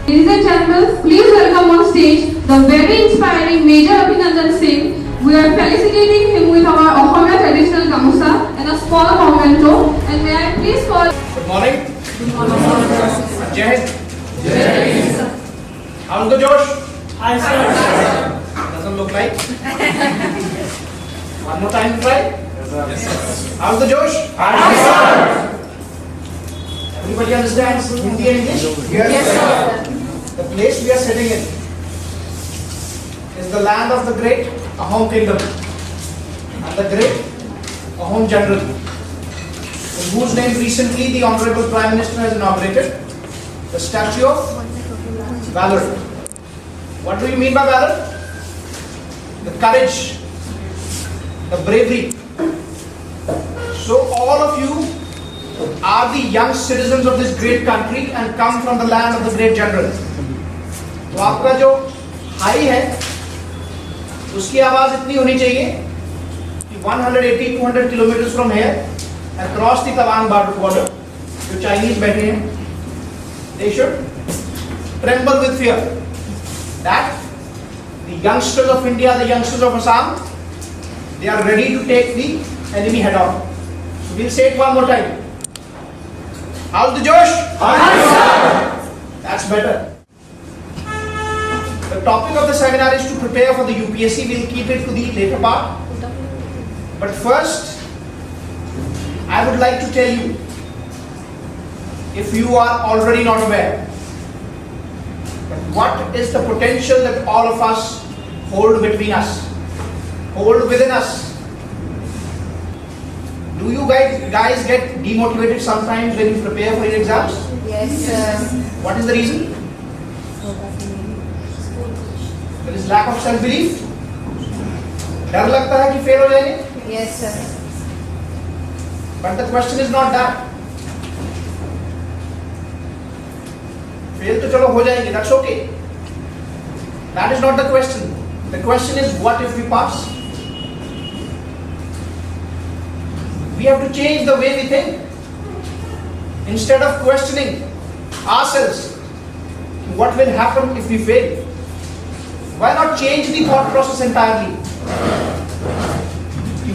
Ladies and gentlemen, please welcome on stage the very inspiring Major Abhinandan Singh. We are felicitating him with our Ohana traditional gamusa and a small memento. And may I please call... Good morning. Good morning. Jai Hind. Jai Hind. How's the Josh? Hi, sir. Doesn't look like. One more time, try. Yes, sir. How's the Josh? Hi, sir. Everybody understands Hindi and English? Yes, sir. The place we are sitting in is the land of the great Ahom kingdom and the great Ahom general, in whose name recently the Honorable Prime Minister has inaugurated the statue of valor. What do you mean by valor? The courage, the bravery. So all of you are the young citizens of this great country and come from the land of the great general. तो आपका जो high है उसकी आवाज इतनी होनी चाहिए कि 180-200 kilometre from here across the Tawang border जो चाइनीज बैठे हैं they should tremble with fear that the youngsters of India, the youngsters of Assam, they are ready to take the enemy head on. So we'll say it one more time. How's the Josh? Hi, sir. That's better. The topic of the seminar is to prepare for the UPSC. We'll keep it to the later part. But first, I would like to tell you, if you are already not aware, what is the potential that all of us hold between us, hold within us. Do you guys get demotivated sometimes when you prepare for your exams? Yes, sir. What is the reason? There is lack of self-belief. डर लगता है कि fail हो जाएंगे? Yes, sir. But the question is not that. Fail तो चलो हो जाएंगे, that's okay. That is not the question. The question is, what if we pass? We have to change the way we think. Instead of questioning ourselves, what will happen if we fail? Why not change the thought process entirely?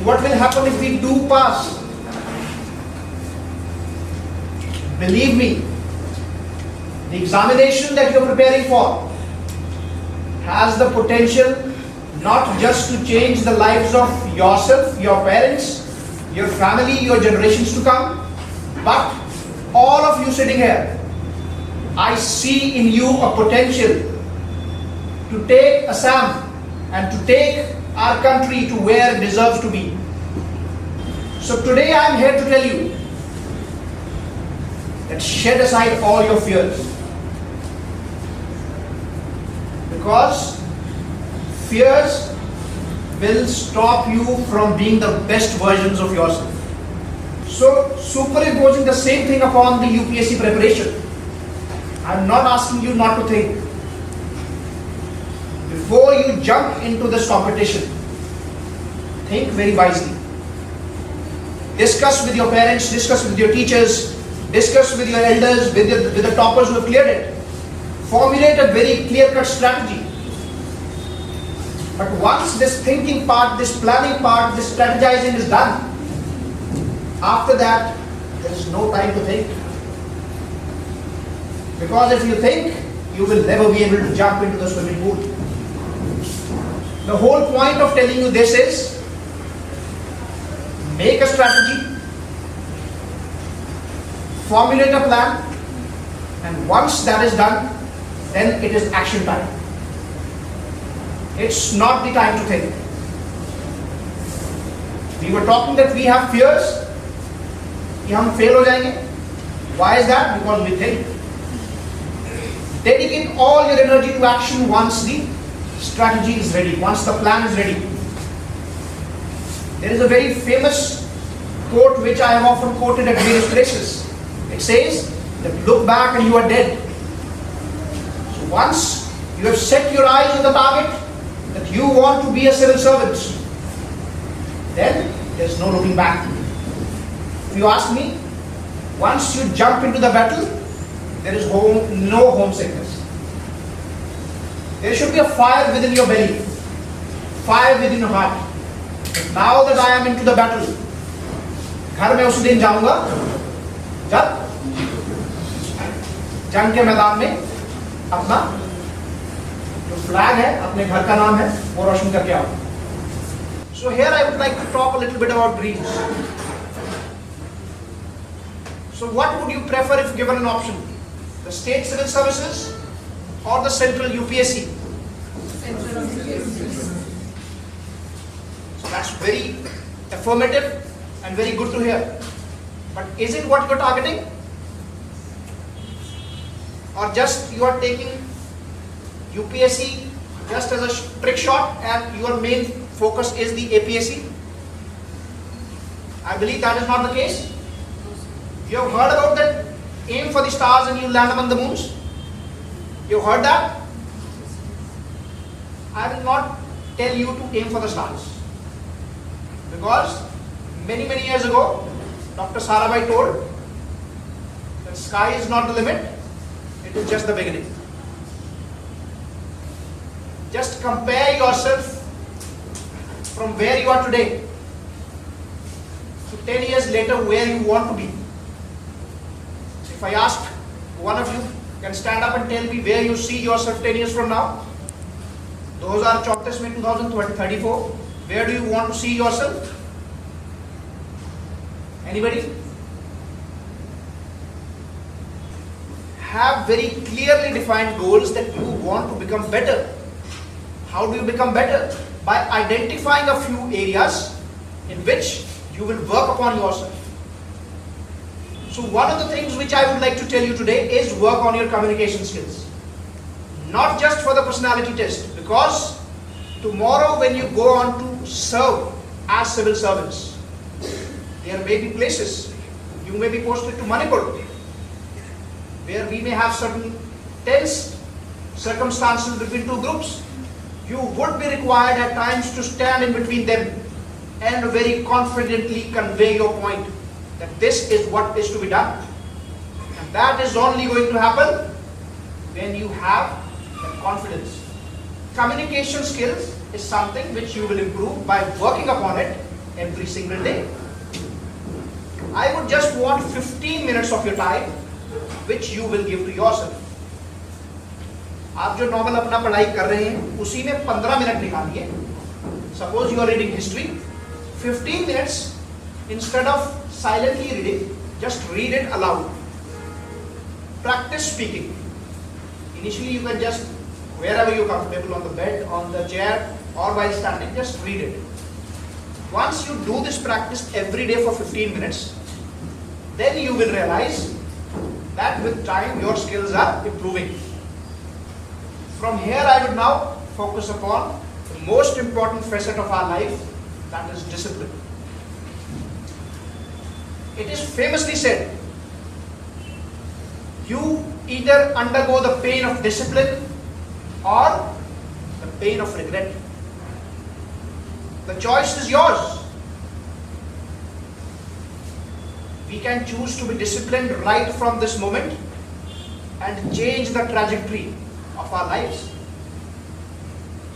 What will happen if we do pass? Believe me, the examination that you are preparing for has the potential not just to change the lives of yourself, your parents, your family, your generations to come, but all of you sitting here, I see in you a potential to take Assam and to take our country to where it deserves to be. So today I am here to tell you that shed aside all your fears, because fears will stop you from being the best versions of yourself. So superimposing the same thing upon the UPSC preparation, I am not asking you not to think. Before you jump into this competition, think very wisely. Discuss with your parents, discuss with your teachers, discuss with your elders, with the toppers who have cleared it. Formulate a very clear-cut strategy. But once this thinking part, this planning part, this strategizing is done, after that, there is no time to think. Because if you think, you will never be able to jump into the swimming pool. The whole point of telling you this is, make a strategy, formulate a plan, and once that is done, then it is action time. It's not the time to think. We were talking that we have fears, कि हम fail हो जाएंगे. Why is that? Because we think. Dedicate all your energy to action once the strategy is ready, once the plan is ready. There is a very famous quote which I have often quoted at various places. It says that look back and you are dead. So once you have set your eyes on the target, that you want to be a civil servant, then there's no looking back. If you ask me, once you jump into the battle, there is no homesickness. There should be a fire within your belly, fire within your heart. Now that I am into the battle, घर में उस दिन जाऊंगा जब जंग के मैदान में अपना जो फ्लैग है, अपने घर का नाम है, वो रोशन करके आऊं. So here I would like to talk a little bit about dreams. So what would you prefer if given an option? The state civil services or the central UPSC? So that's very affirmative and very good to hear. But is it what you're targeting? Or just you are taking UPSC just as a trick shot and your main focus is the APSC? I believe that is not the case. You have heard about that aim for the stars and you land among the moons? You heard that? I will not tell you to aim for the stars. Because many years ago, Dr. Sarabhai told that sky is not the limit, it is just the beginning. Just compare yourself from where you are today to 10 years later where you want to be. If I ask one of you, can stand up and tell me where you see yourself 10 years from now? 2034 में 2034, where do you want to see yourself? Anybody? Have very clearly defined goals that you want to become better. How do you become better? By identifying a few areas in which you will work upon yourself. So one of the things which I would like to tell you today is work on your communication skills. Not just for the personality test, because tomorrow when you go on to serve as civil servants, there may be places, you may be posted to Manipur, where we may have certain tense circumstances between two groups. You would be required at times to stand in between them and very confidently convey your point that this is what is to be done. And that is only going to happen when you have that confidence. Communication skills is something which you will improve by working upon it every single day. I would just want 15 minutes of your time which you will give to yourself. आप जो normal अपना पढ़ाई कर रहे हैं उसी में 15 minute निकालिए. Suppose you are reading history, 15 minutes instead of silently reading, just read it aloud. Practice speaking. Initially you can just, wherever you are comfortable, on the bed, on the chair, or while standing, just read it. Once you do this practice every day for 15 minutes, then you will realize that with time your skills are improving. From here I would now focus upon the most important facet of our life, that is discipline. It is famously said, you either undergo the pain of discipline or the pain of regret. The choice is yours. We can choose to be disciplined right from this moment and change the trajectory of our lives.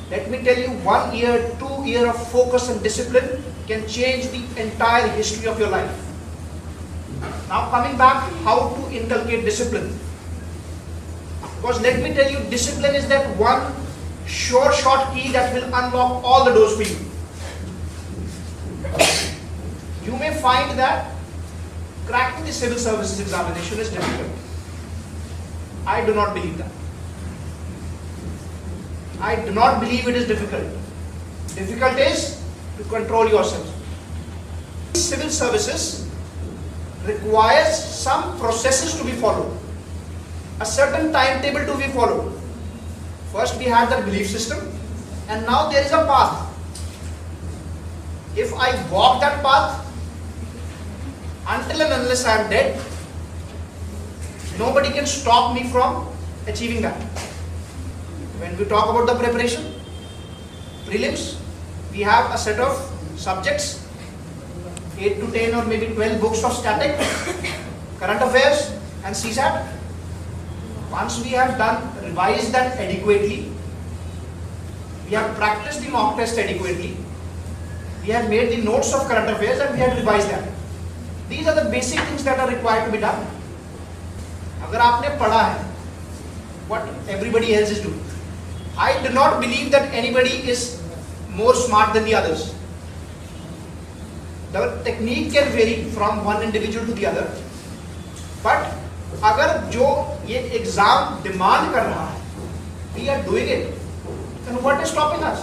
Let me tell you, 1 year, 2 years of focus and discipline can change the entire history of your life. Now coming back, how to inculcate discipline. Because let me tell you, discipline is that one sure shot key that will unlock all the doors for you. You may find that cracking the civil services examination is difficult. I do not believe that. I do not believe it is difficult. Difficult is to control yourself. Civil services requires some processes to be followed, a certain timetable to be followed. First we had the belief system, and now there is a path. If I walk that path, until and unless I am dead, nobody can stop me from achieving that. When we talk about the preparation, prelims, we have a set of subjects, 8 to 10 or maybe 12 books of static, current affairs and CSAT. Once we have revised that adequately, We have practiced the mock test adequately. We have made the notes of current affairs and we have revised them. These are the basic things that are required to be done. अगर आपने पढ़ा है, what everybody else is doing. I do not believe that anybody is more smart than the others. The technique can vary from one individual to the other. But अगर जो ये exam demand कर रहा है, we are doing it, then what is stopping us?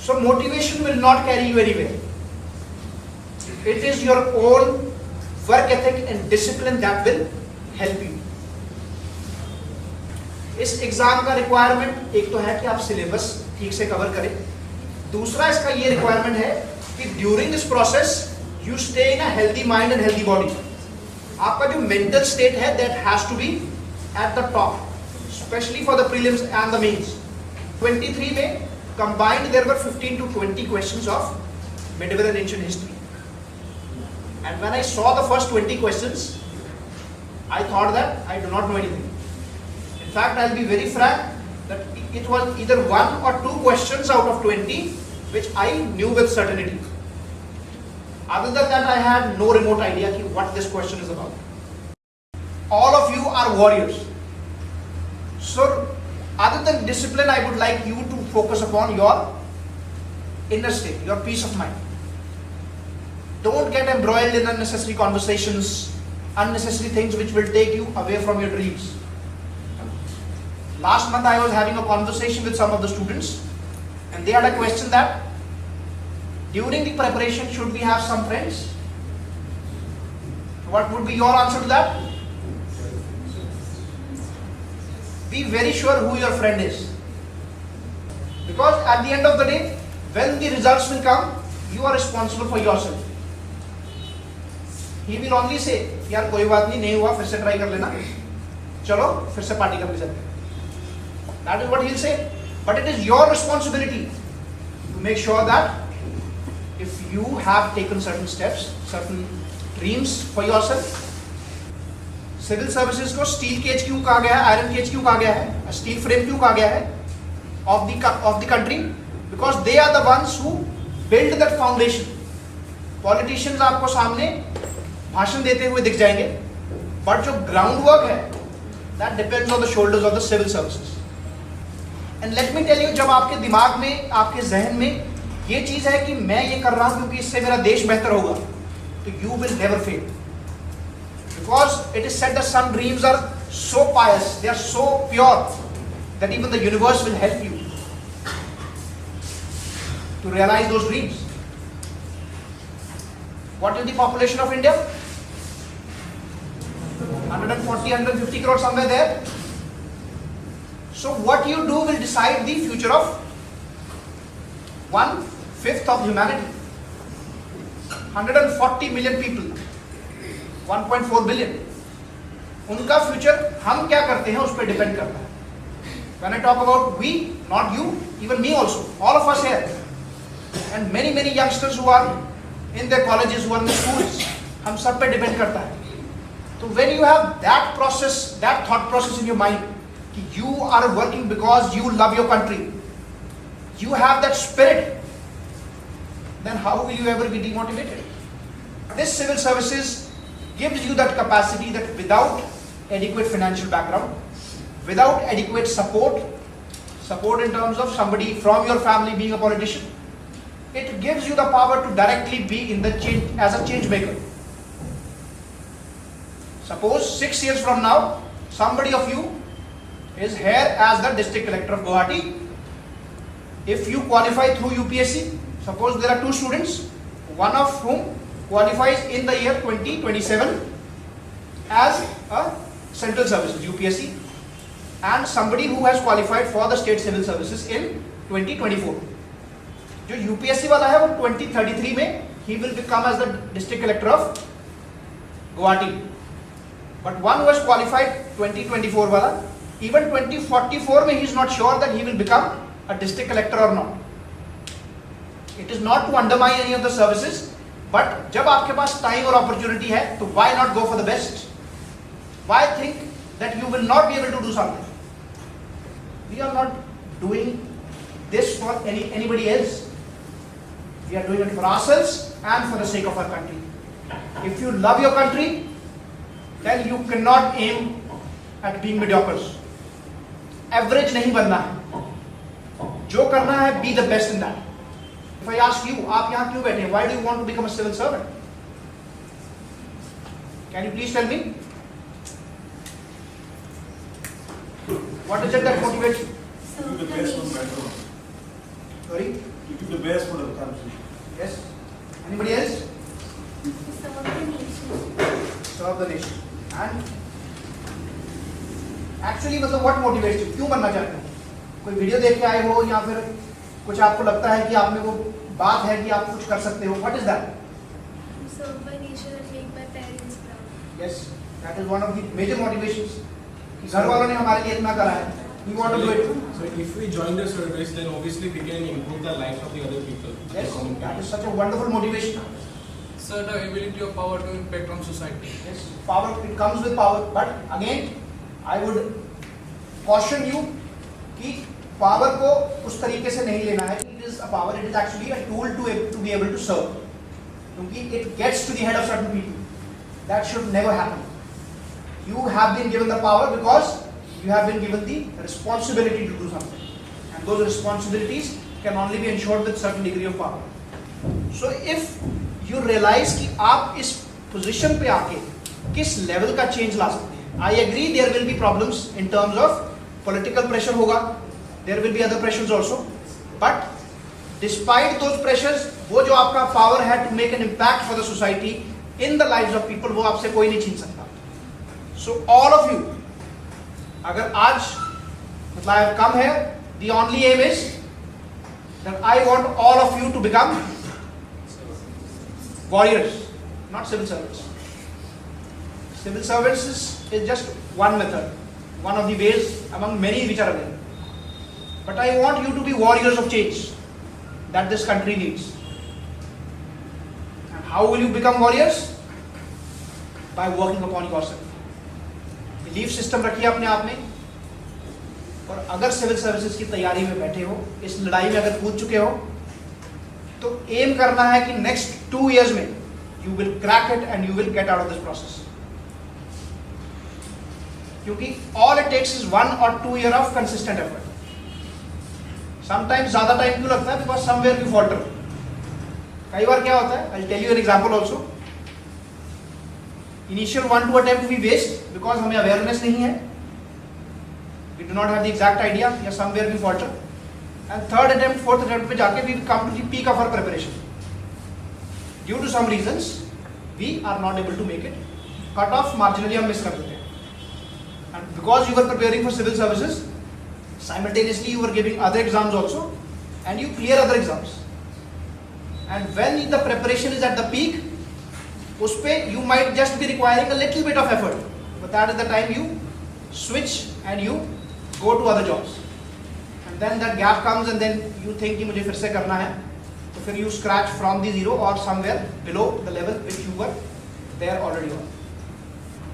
So motivation will not carry you anywhere. It is your own work ethic and discipline that will help you. इस exam का requirement एक तो है कि आप सिलेबस ठीक से cover करें, दूसरा इसका ये रिक्वायरमेंट है कि during this process you stay in a healthy mind and healthy body. आपका जो मेंटल स्टेट है that has to be at the top, specially for the prelims and the mains. 23 में combined there were 15 to 20 questions of medieval and ancient history. And when I saw the first 20 questions, I thought that I do not know anything. In fact, I'll be very frank that it was either 1 or 2 questions out of 20 which I knew with certainty. Other than that, I had no remote idea what this question is about. All of you are warriors. So, other than discipline, I would like you to focus upon your inner state, your peace of mind. Don't get embroiled in unnecessary conversations, unnecessary things which will take you away from your dreams. Last month I was having a conversation with some of the students and they had a question that during the preparation should we have some friends? What would be your answer to that? Be very sure who your friend is. Because at the end of the day, when the results will come, you are responsible for yourself. He will only say, यार कोई बात नहीं हुआ, फिर से try कर लेना, चलो फिर से party करने चलते हैं. That is what he will say. But it is your responsibility to make sure that if you have taken certain steps, certain dreams for yourself. Civil services को स्टील केज क्यों कहा गया है, आयरन केज क्यों कहा गया है, steel frame क्यों कहा गया है of the country? Because they are the ones who build that foundation. Politicians आपको सामने भाषण देते हुए दिख जाएंगे, बट जो ग्राउंड वर्क है that depends on the shoulders of the civil services. And let me tell you, जब आपके दिमाग में, आपके जहन में ये चीज है कि मैं ये कर रहा हूं क्योंकि इससे मेरा देश बेहतर होगा, तो you will never fail. Because it is said that some dreams are so pious, they are so pure that even the universe will help you to realize those dreams. What is the population of India? 140, 150 crores, somewhere there. So what you do will decide the future of 1/5 of humanity. 140 million people. 1.4 billion, उनका future हम क्या करते हैं उस पर depend करता है. When I talk about we, not you, even me also, all of us here, and many youngsters who are in their colleges, who are in the schools, हम सब पे डिपेंड करता है. तो when you have that process, that thought process in your mind, कि you are working because you love your country, you have that spirit, then how will you ever be demotivated? This civil services gives you that capacity that without adequate financial background, without adequate support in terms of somebody from your family being a politician, it gives you the power to directly be in the change, as a change maker. Suppose 6 years from now, somebody of you is here as the district collector of Guwahati. If you qualify through UPSC, suppose there are 2 students, one of whom qualifies in the year 2027 as a central services UPSC, and somebody who has qualified for the state civil services in 2024. जो UPSC वाला है वो 2033 में he will become as the district collector of Guwahati. But one who has qualified 2024 वाला, even 2044 में he is not sure that he will become a district collector or not. It is not to undermine any of the services, but जब आपके पास time और opportunity है तो why not go for the best? Why think that you will not be able to do something? We are not doing this for anybody else. We are doing it for ourselves and for the sake of our country. If you love your country, then you cannot aim at being mediocres. Average नहीं बनना है. जो करना है, be the best in that. If I ask you, आप यहाँ क्यों बैठे हैं? Why do you want to become a civil servant? Can you please tell me? What is it that motivates you? To do the best for the country. Sorry? To do the best for the country. Yes? Anybody else? Serve the nation. Serve the nation. And actually मतलब what motivates you? क्यों बनना चाहते हो? कोई video देख के आए हो या फिर कुछ आपको लगता है कि आप में वो बात है कि आप कुछ कर सकते हो? What is that? To serve my nation and make my parents proud. Yes, that is one of the major motivations. घर वालों ने हमारे लिए इतना करा है. We want to do it. So if we join the service, then obviously we can improve the lives of the other people. Yes, that is such a wonderful motivation. Sir, the ability of power to impact on society. Yes, power, it comes with power. But again, I would caution you कि power को उस तरीके से नहीं लेना है. It is a power. It is actually a tool to be able to serve. क्योंकि it gets to the head of certain people. That should never happen. You have been given the power because you have been given the responsibility to do something. And those responsibilities can only be ensured with certain degree of power. So if you realize कि आप इस position पे आके किस level का change ला सकते हैं. I agree there will be problems in terms of political pressure होगा. There will be other pressures also. But despite those pressures, वो जो आपका power है to make an impact for the society in the lives of people, वो आपसे कोई नहीं छीन सकता. So all of you, अगर आज मतलब I have come here, the only aim is that I want all of you to become warriors, not civil servants. Civil servants is just one method, one of the ways among many which are available. But I want you to be warriors of change that this country needs. And how will you become warriors? By working upon yourself. Belief system रखिए अपने आप में. और अगर civil services की तैयारी में बैठे हो, इस लड़ाई में अगर कूद चुके हो, तो एम करना है कि नेक्स्ट 2 years में you will crack it and you will get out of this process. क्योंकि all it takes is 1 or 2 year of consistent effort. Sometimes ज़्यादा टाइम क्यों लगता है? Because somewhere you falter. कई बार क्या होता है? I'll tell you an example also. Initial 1-2 attempt we waste because हमें awareness नहीं है. We do not have the exact idea, या somewhere we falter. And third attempt, fourth attempt पे जाके we come to the peak of our preparation. Due to some reasons, we are not able to make it. Cut off marginally हम miss कर देते हैं. And because you were preparing for civil services, simultaneously you were giving other exams also, and you clear other exams. And when the preparation is at the peak, उस पे you might just be requiring a little bit of effort, but that is the time you switch and you go to other jobs. And then that gap comes and then you think कि मुझे फिर से करना है, तो फिर you scratch from the zero or somewhere below the level which you were there already on.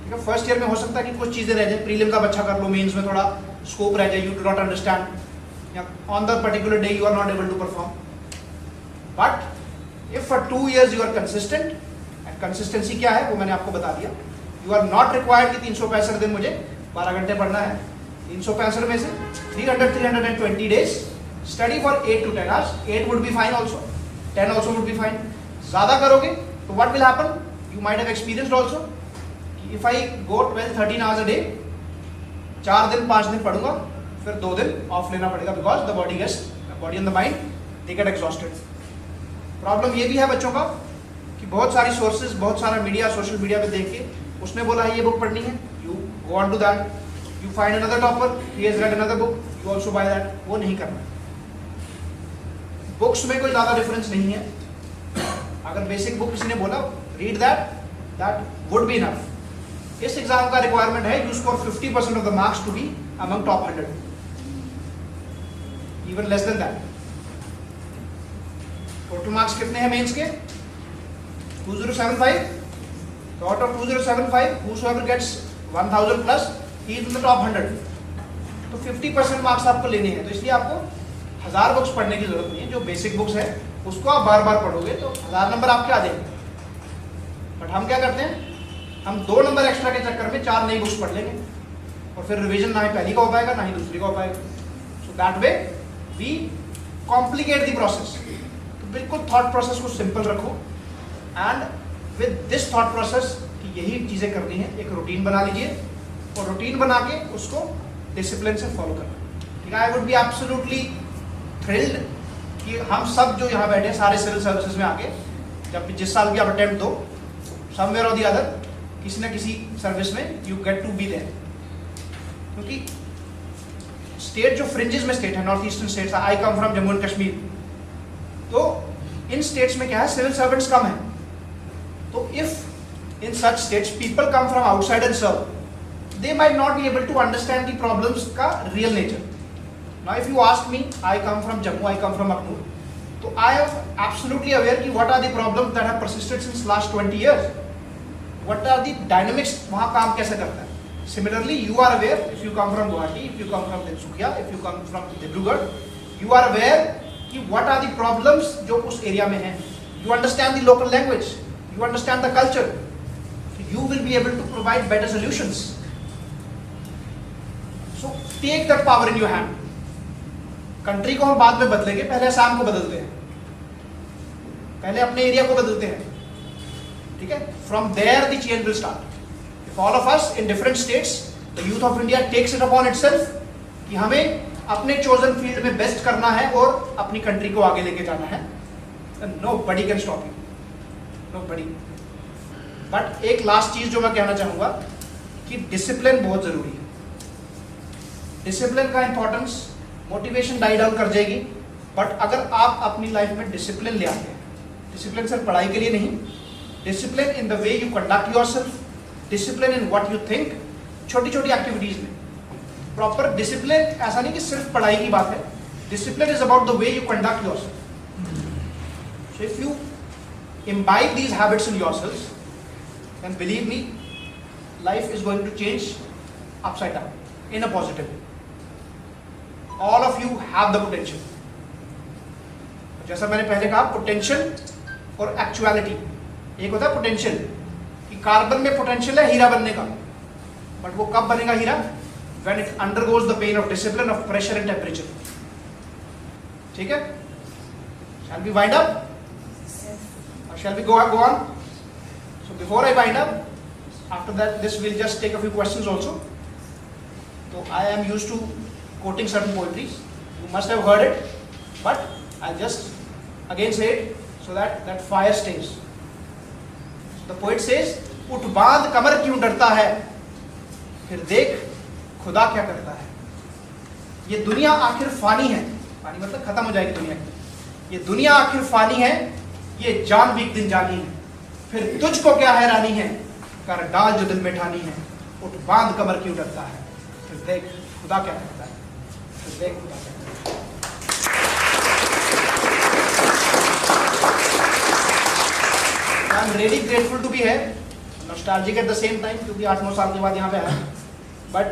ठीक है, फर्स्ट ईयर में हो सकता है कि कुछ चीज़ें रह जाए, प्रीलिम का अच्छा कर लो, मेंस में थोड़ा स्कोप रह जाए, you do not understand, या on the particular day you are not able to perform. But if for 2 years you are consistent, and consistency क्या है वो मैंने आपको बता दिया. You are not required कि 365 दिन मुझे 12 घंटे पढ़ना है. 365 में से 320 days study for 8 to 10 hours. 8 would be fine also. 10 also would be fine. ज़्यादा करोगे तो what will happen? You might have experienced also. If I go 12-13 hours a day, 4 दिन 5 दिन पढ़ूंगा, फिर 2 दिन ऑफ लेना पड़ेगा because the body and the mind they get exhausted. Problem ये भी है बच्चों का कि बहुत सारी सोर्सेज, बहुत सारा मीडिया, सोशल मीडिया पे देख के उसने बोला है ये बुक पढ़नी है, you go on to that, you find another topper, he has read another book, you also buy that. वो नहीं करना. बुक्स में कोई ज़्यादा डिफरेंस नहीं है. अगर बेसिक बुक किसी ने बोला read that would be enough. इस एग्जाम का रिक्वायरमेंट है you score 50% of the marks to be among top 100, even less than that. Total marks कितने हैं मेंस के? 2075. So out of 2075, whosoever gets 1000 plus, he is in the top 100. तो 50% marks आपको लेने हैं, तो इसलिए आपको 1000 बुक्स पढ़ने की जरूरत नहीं है। जो बेसिक बुक्स है उसको आप बार बार पढ़ोगे तो 1000 नंबर आपके आ जाएंगे। बट हम क्या करते हैं, हम 2 नंबर एक्स्ट्रा के चक्कर में 4 नई बुक्स पढ़ लेंगे और फिर रिवीजन ना ही पहली का हो पाएगा ना ही दूसरी का हो पाएगा। So that way we complicate the process. तो बिल्कुल थॉट प्रोसेस को सिंपल रखो and with this thought process कि यही चीज़ें करनी है, एक रूटीन बना लीजिए और रूटीन बना के उसको डिसिप्लिन से फॉलो करना। ठीक है, I would be absolutely thrilled कि हम सब जो यहाँ बैठे सारे सिविल सर्विसेज में आके जब भी जिस साल भी आप अटेम्प्ट दो, समवेयर और दी अदर किसी ना किसी सर्विस में you get to be there. क्योंकि स्टेट जो फ्रिंजेस में स्टेट है, north eastern states, I come from Jammu and Kashmir, तो इन स्टेट्स में क्या है, सिविल सर्वेंट्स कम है। तो if in such states people come from outside and serve, they might not be able to understand the problems का real nature. Now if you ask me, I come from Jammu, I come from Akhnoor, so I am absolutely aware कि what are the problems that have persisted since last 20 years, what are the dynamics, वहाँ काम कैसे करता है। Similarly, you are aware if you come from Guwahati, if you come from Tinsukia, if you come from Dibrugarh, you are aware कि what are the problems जो उस area में हैं। You understand the local language, you understand the culture, so you will be able to provide better solutions. So take that power in your hand. Country को हम बाद में बदलेंगे, पहले असम को बदलते हैं, पहले अपने एरिया को बदलते हैं। ठीक है, from there the change will start. If all of us in different states, the youth of India takes it upon itself कि हमें अपने चोजन फील्ड में बेस्ट करना है और अपनी कंट्री को आगे लेके जाना है, nobody can stop you, nobody. But एक लास्ट चीज जो मैं कहना चाहूंगा कि डिसिप्लिन बहुत जरूरी है। डिसिप्लिन का इंपॉर्टेंस, मोटिवेशन डाई डाउन कर जाएगी, बट अगर आप अपनी लाइफ में डिसिप्लिन ले आते हैं, डिसिप्लिन सिर्फ पढ़ाई के लिए नहीं, discipline in the way you conduct yourself, discipline in what you think, छोटी छोटी एक्टिविटीज में प्रॉपर डिसिप्लिन। ऐसा नहीं कि सिर्फ पढ़ाई की बात है, discipline is about the way you conduct yourself. So if you imbibe these habits in yourselves, then believe me, life is going to change upside down in a positive way. All of you have the potential. जैसा मैंने पहले कहा, potential और actuality. एक होता है potential कि carbon में पोटेंशियल है हीरा बनने का, बट वो कब बनेगा हीरा? when it undergoes the pain of discipline of pressure and temperature. ठीक है, shall we wind up? Shall we go on? So before I wind up, after that, this will just take a few questions also. So I am used to quoting certain poetries. You must have heard it, but I'll just again say it so that that fire stays. So the poet says, उठ बांध कमर क्यों डरता है, फिर देख खुदा क्या करता है। ये दुनिया आखिर फानी है, फानी मतलब खत्म हो जाएगी दुनिया की। ये दुनिया आखिर फानी है, ये जान भी एक दिन जानी है, फिर तुझको क्या हैरानी है, कर डाल जो दिल में ठानी है। उठ बांध कमर क्यों डरता है, फिर देख खुदा क्या करता है, फिर देख खुदा क्या करता है। I am really grateful to be here, nostalgic at the same time, क्योंकि 8-9 साल के बाद यहाँ पे आया। But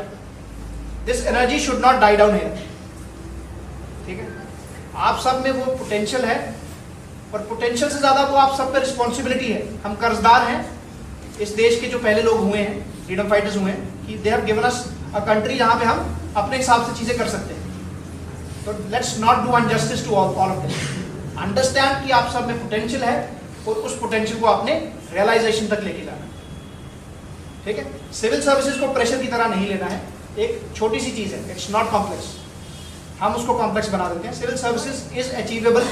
this energy should not die down here. ठीक है, आप सब में वो पोटेंशियल है, और पोटेंशियल से ज्यादा वो आप सब पे रिस्पॉन्सिबिलिटी है। हम कर्जदार हैं इस देश के जो पहले लोग हुए हैं, फ्रीडम फाइटर्स हुए हैं, कि they have given us a country जहां पे हम अपने हिसाब से चीजें कर सकते हैं। तो let's not do injustice to all of this. Understand कि आप सब में पोटेंशियल है और उस पोटेंशियल को आपने रियलाइजेशन तक लेके जाना है। ठीक है, सिविल सर्विसेज को प्रेशर की तरह नहीं लेना है, एक छोटी सी चीज है, इट्स नॉट कॉम्प्लेक्स। हम उसको कॉम्प्लेक्स बना देते हैं। Civil services is achievable,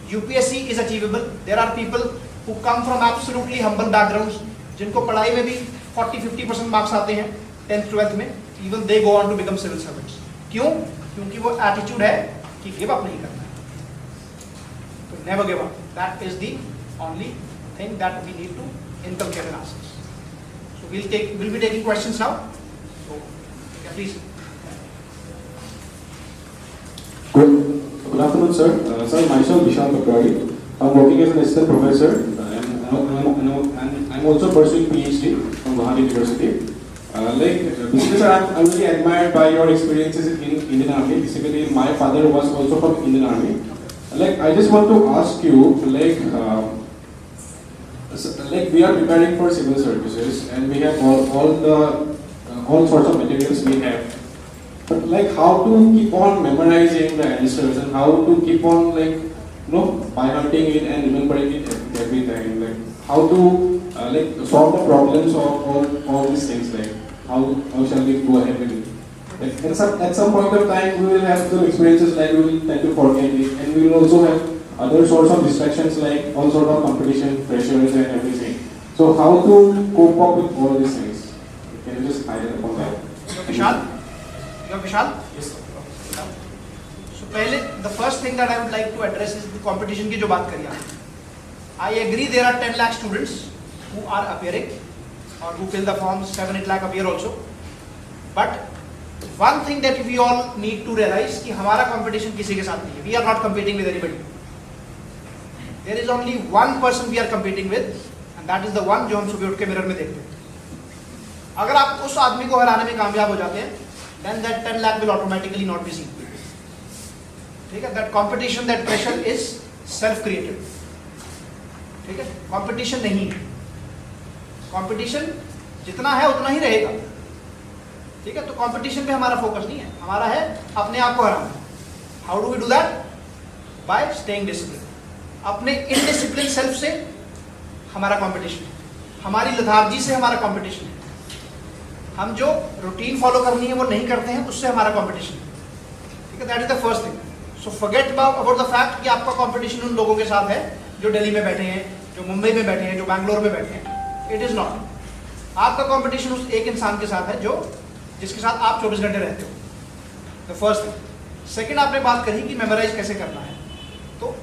UPSC is achievable. There are people who come from absolutely humble backgrounds, जिनको पढ़ाई में भी 40-50% मार्क्स आते हैं 10th 12th में, even they go on to become civil servants. क्यों? क्योंकि वो एटीट्यूड है कि गिव अप नहीं करना है। तो never give up. That is the only thing that we need to inculcate in ourselves. So we'll be taking questions now. So yeah, please. Good afternoon, sir. Sir, myself Vishal Kakwari. I'm working as an assistant professor, and I'm also pursuing PhD from Guwahati University. Basically, sir, I'm really admired by your experiences in Indian Army. Basically, my father was also from Indian Army. I just want to ask you, we are preparing for civil services, and we have all sorts of materials we have. But how to keep on memorizing the answers, and how to keep on by hunting it and remembering it every time. How to solve the problems of all these things. How shall we go ahead with it? At some point of time, we will have some experiences we will tend to forget it, and we will also have other sorts of distractions all sorts of competition, pressures, and everything. So how to cope up with all these things? Can you just highlight upon that? Vishal? You're Vishal? Yes, sir. So पहले the first thing that I would like to address is the competition की जो बात करी आपने. I agree there are 10 lakh students who are appearing or who fill the forms, 7-8 lakh appear also. But one thing that we all need to realize कि हमारा competition किसी के साथ नहीं है. We are not competing with anybody. There is only one person we are competing with, and that is the one जो हम सुबह उठ के मिरर में देखते हैं. अगर आप उस आदमी को हराने में कामयाब हो जाते हैं, then that 10 lakh will automatically not be seen. ठीक है? That competition, that pressure is self-created. ठीक है? Competition नहीं है. Competition जितना है उतना ही रहेगा. ठीक है? तो competition पे हमारा फोकस नहीं है. हमारा है अपने आप को हराना. How do we do that? By staying disciplined. अपने indisciplined self से हमारा competition है. हमारी लथार्जी से हमारा competition है. हम जो रूटीन फॉलो करनी है वो नहीं करते हैं, उससे हमारा कंपटीशन है. ठीक है? That is the first thing. So forget about the fact कि आपका कंपटीशन उन लोगों के साथ है जो दिल्ली में बैठे हैं, जो मुंबई में बैठे हैं, जो बैंगलोर में बैठे हैं. It is not. आपका कंपटीशन उस एक इंसान के साथ है जिसके साथ आप 24 घंटे रहते हो. The first thing. सेकेंड, आपने बात करी कि मेमोराइज कैसे करना है. तो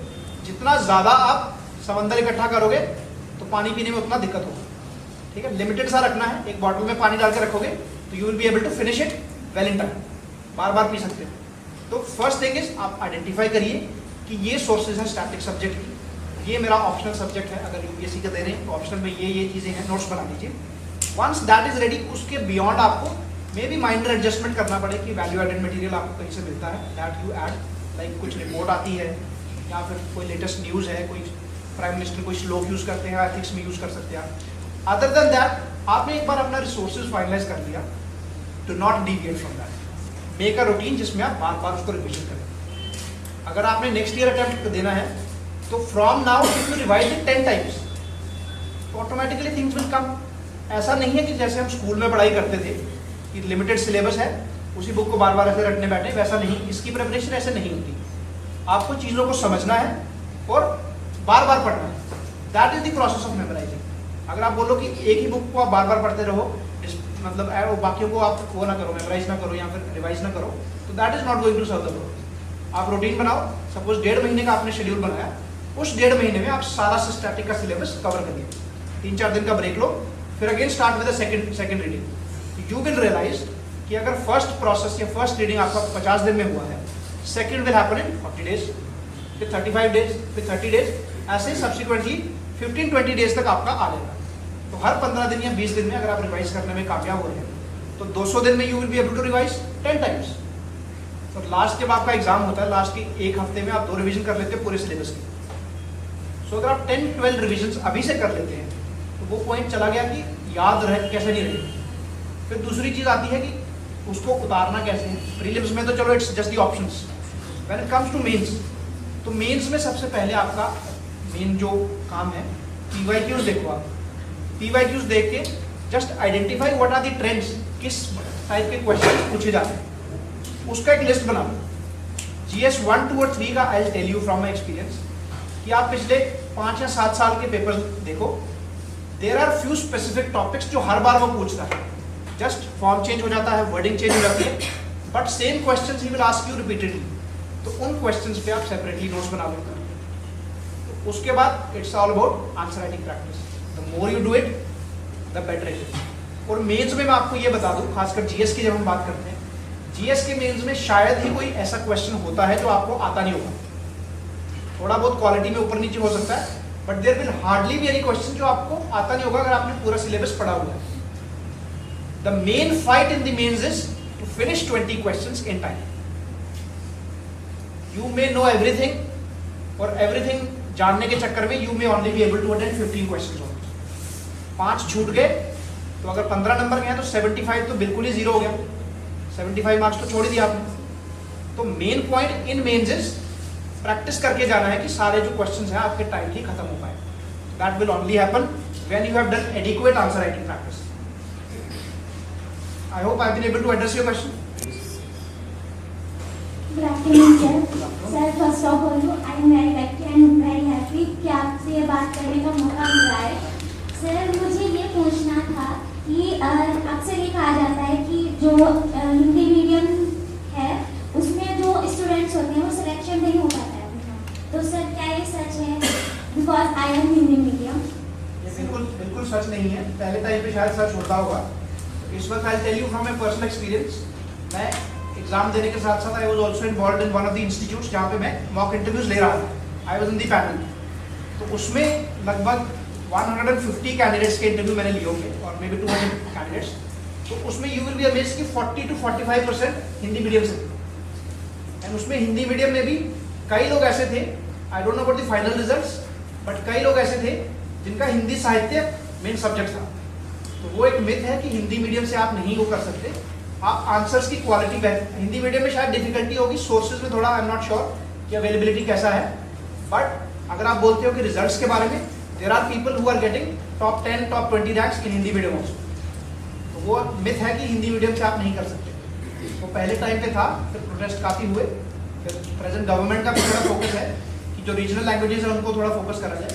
जितना ज़्यादा आप समंदर इकट्ठा करोगे तो पानी पीने में उतना दिक्कत होगा. ठीक है? लिमिटेड सा रखना है. एक बॉटल में पानी डाल के रखोगे तो you will be able to finish it well in time. बार बार पी सकते हो. तो फर्स्ट थिंग इज आप आइडेंटिफाई करिए कि ये सोर्सेज हैं स्टैटिक सब्जेक्ट की, ये मेरा ऑप्शनल सब्जेक्ट है. अगर यूपीएससी का दे रहे हैं तो ऑप्शनल में ये चीज़ें हैं, नोट्स बना लीजिए. वंस दैट इज रेडी, उसके बियॉन्ड आपको मे बी माइनर एडजस्टमेंट करना पड़े कि वैल्यू एडेड मटेरियल आपको कहीं से मिलता है, दैट यू ऐड. कुछ रिपोर्ट आती है या फिर कोई लेटेस्ट न्यूज़ है, कोई प्राइम मिनिस्टर कोई श्लोक यूज़ करते हैं, एथिक्स में यूज़ कर सकते हैं आप. अदर देन दैट, आपने एक बार अपना रिसोर्सेज फाइनलाइज कर लिया, to not deviate from that. Make a routine जिसमें आप बार बार उसको रिविजन करें. अगर आपने नेक्स्ट ईयर अटेम्प्ट देना है तो from now if you revise it 10 times तो ऑटोमेटिकली थिंग्स विल कम. ऐसा नहीं है कि जैसे हम स्कूल में पढ़ाई करते थे कि लिमिटेड सिलेबस है, उसी बुक को बार बार ऐसे रटने बैठे, वैसा नहीं. इसकी प्रिपरेशन ऐसे नहीं होती. आपको चीज़ों को समझना है और बार बार पढ़ना है. That is the process of memorising. अगर आप बोलो कि एक ही बुक को आप बार बार पढ़ते रहो, मतलब बाकियों को आप वो ना करो, मेमोराइज ना करो या फिर रिवाइज ना करो, तो that is not going to serve the purpose. आप रूटीन बनाओ. सपोज 1.5 महीने का आपने शेड्यूल बनाया, उस 1.5 महीने में आप सारा सिस्टैटिक का सिलेबस कवर करिए. 3-4 दिन का ब्रेक लो, फिर again start with second reading. You will realise कि अगर फर्स्ट प्रोसेस या फर्स्ट रीडिंग आपका 50 दिन में हुआ है, second will happen in 40 days, फिर 35 डेज, फिर 30 डेज, ऐसे सब्सिक्वेंटली 15-20 डेज तक आपका आ जाएगा. तो हर 15 दिन या 20 दिन में अगर आप रिवाइज करने में कामयाब हो रहे हैं तो 200 दिन में you will be able to revise 10 times. तो लास्ट जब आपका एग्जाम होता है, लास्ट के एक हफ्ते में आप 2 रिवीजन कर लेते हैं पूरे सिलेबस की. सो अगर आप 10-12 रिविजन अभी से कर लेते हैं तो वो पॉइंट चला गया कि याद रहे कैसे नहीं रहे. फिर दूसरी चीज़ आती है कि उसको उतारना कैसे है. प्रीलिम्स में तो चलो it's just the options. When it comes to mains, तो मेंस में सबसे पहले आपका मेन जो काम है, पीवाईक्यूज देखो. आप पीवाईक्यूज देख के just identify what are the trends, किस टाइप के क्वेश्चन पूछे जाते हैं, उसका एक लिस्ट बना लो. GS 1, 2 और 3 का I will tell you from my experience कि आप पिछले 5 या 7 साल के पेपर्स देखो. There are few specific topics जो हर बार वो पूछता है. जस्ट फॉर्म चेंज हो जाता है, वर्डिंग चेंज हो जाती है, but same questions he will ask you repeatedly. तो उन क्वेश्चंस पे आप सेपरेटली नोट्स बना लो. तो उसके बाद it's all about answer writing practice. The more you do it the better it is. और मेंस में मैं आपको ये बता दूं, खासकर जीएस की जब हम बात करते हैं, जीएस के मेंस में शायद ही कोई ऐसा क्वेश्चन होता है जो आपको आता नहीं होगा. थोड़ा बहुत क्वालिटी में ऊपर नीचे हो सकता है, but there will hardly be any question जो आपको आता नहीं होगा अगर आपने पूरा सिलेबस पढ़ा हुआ है. The main fight in the mains is to finish 20 questions in time. You may know everything, or everything जानने के चक्कर में you may only be able to attend 15 questions only. 5 छूट गए तो अगर 15 नंबर गए तो 75 तो बिल्कुल ही जीरो हो गया, 75 मार्क्स तो छोड़ ही दिया आपने। तो main point in mains is practice करके जाना है कि सारे जो क्वेश्चंस हैं आपके टाइमली खत्म हो पाए। That will only happen when you have done adequate answer writing practice. I hope I've been able to address your question. Good afternoon, sir. Sir, first of all, I am very lucky and very happy कि आपसे ये बात करने का मौका मिला है। Sir, मुझे ये पूछना था कि अक्सर ये कहा जाता है कि जो हिंदी मीडियम है उसमें जो स्टूडेंट्स होते हैं वो सिलेक्शन नहीं हो पाता है। तो सर क्या ये सच है? Because I M Hindi medium. ये बिल्कुल सच नहीं है। पहले टाइम पे शायद सच होता होगा। इस वक्त I tell you from my personal experience, मैं एग्जाम देने के साथ साथ I was also involved in one of the institutes जहाँ पे मैं मॉक इंटरव्यूज ले रहा था। I was in the panel. तो उसमें लगभग 150 कैंडिडेट्स के इंटरव्यू मैंने लिए होंगे और मे बी 200 कैंडिडेट्स। तो उसमें यू विल बी अमेज्ड कि 40 to 45% हिंदी मीडियम से थे। एंड उसमें हिंदी मीडियम में भी कई लोग ऐसे थे, I don't know about the final results, but कई लोग ऐसे थे जिनका हिंदी साहित्य मेन सब्जेक्ट था। तो वो एक मिथ है कि हिंदी मीडियम से आप नहीं वो कर सकते। आप आंसर्स की क्वालिटी बेहतर, हिंदी मीडियम में शायद डिफिकल्टी होगी, सोर्सेज में थोड़ा आई एम नॉट श्योर कि अवेलेबिलिटी कैसा है, बट अगर आप बोलते हो कि रिजल्ट्स के बारे में, there are people who are getting top 10 top 20 ranks in Hindi medium also. तो वो मिथ है कि हिंदी मीडियम से आप नहीं कर सकते। वो पहले टाइम पे था, फिर प्रोटेस्ट काफ़ी हुए, फिर प्रेजेंट गवर्नमेंट का भी थोड़ा फोकस है कि जो रीजनल लैंग्वेजेस है उनको थोड़ा फोकस करा जाए।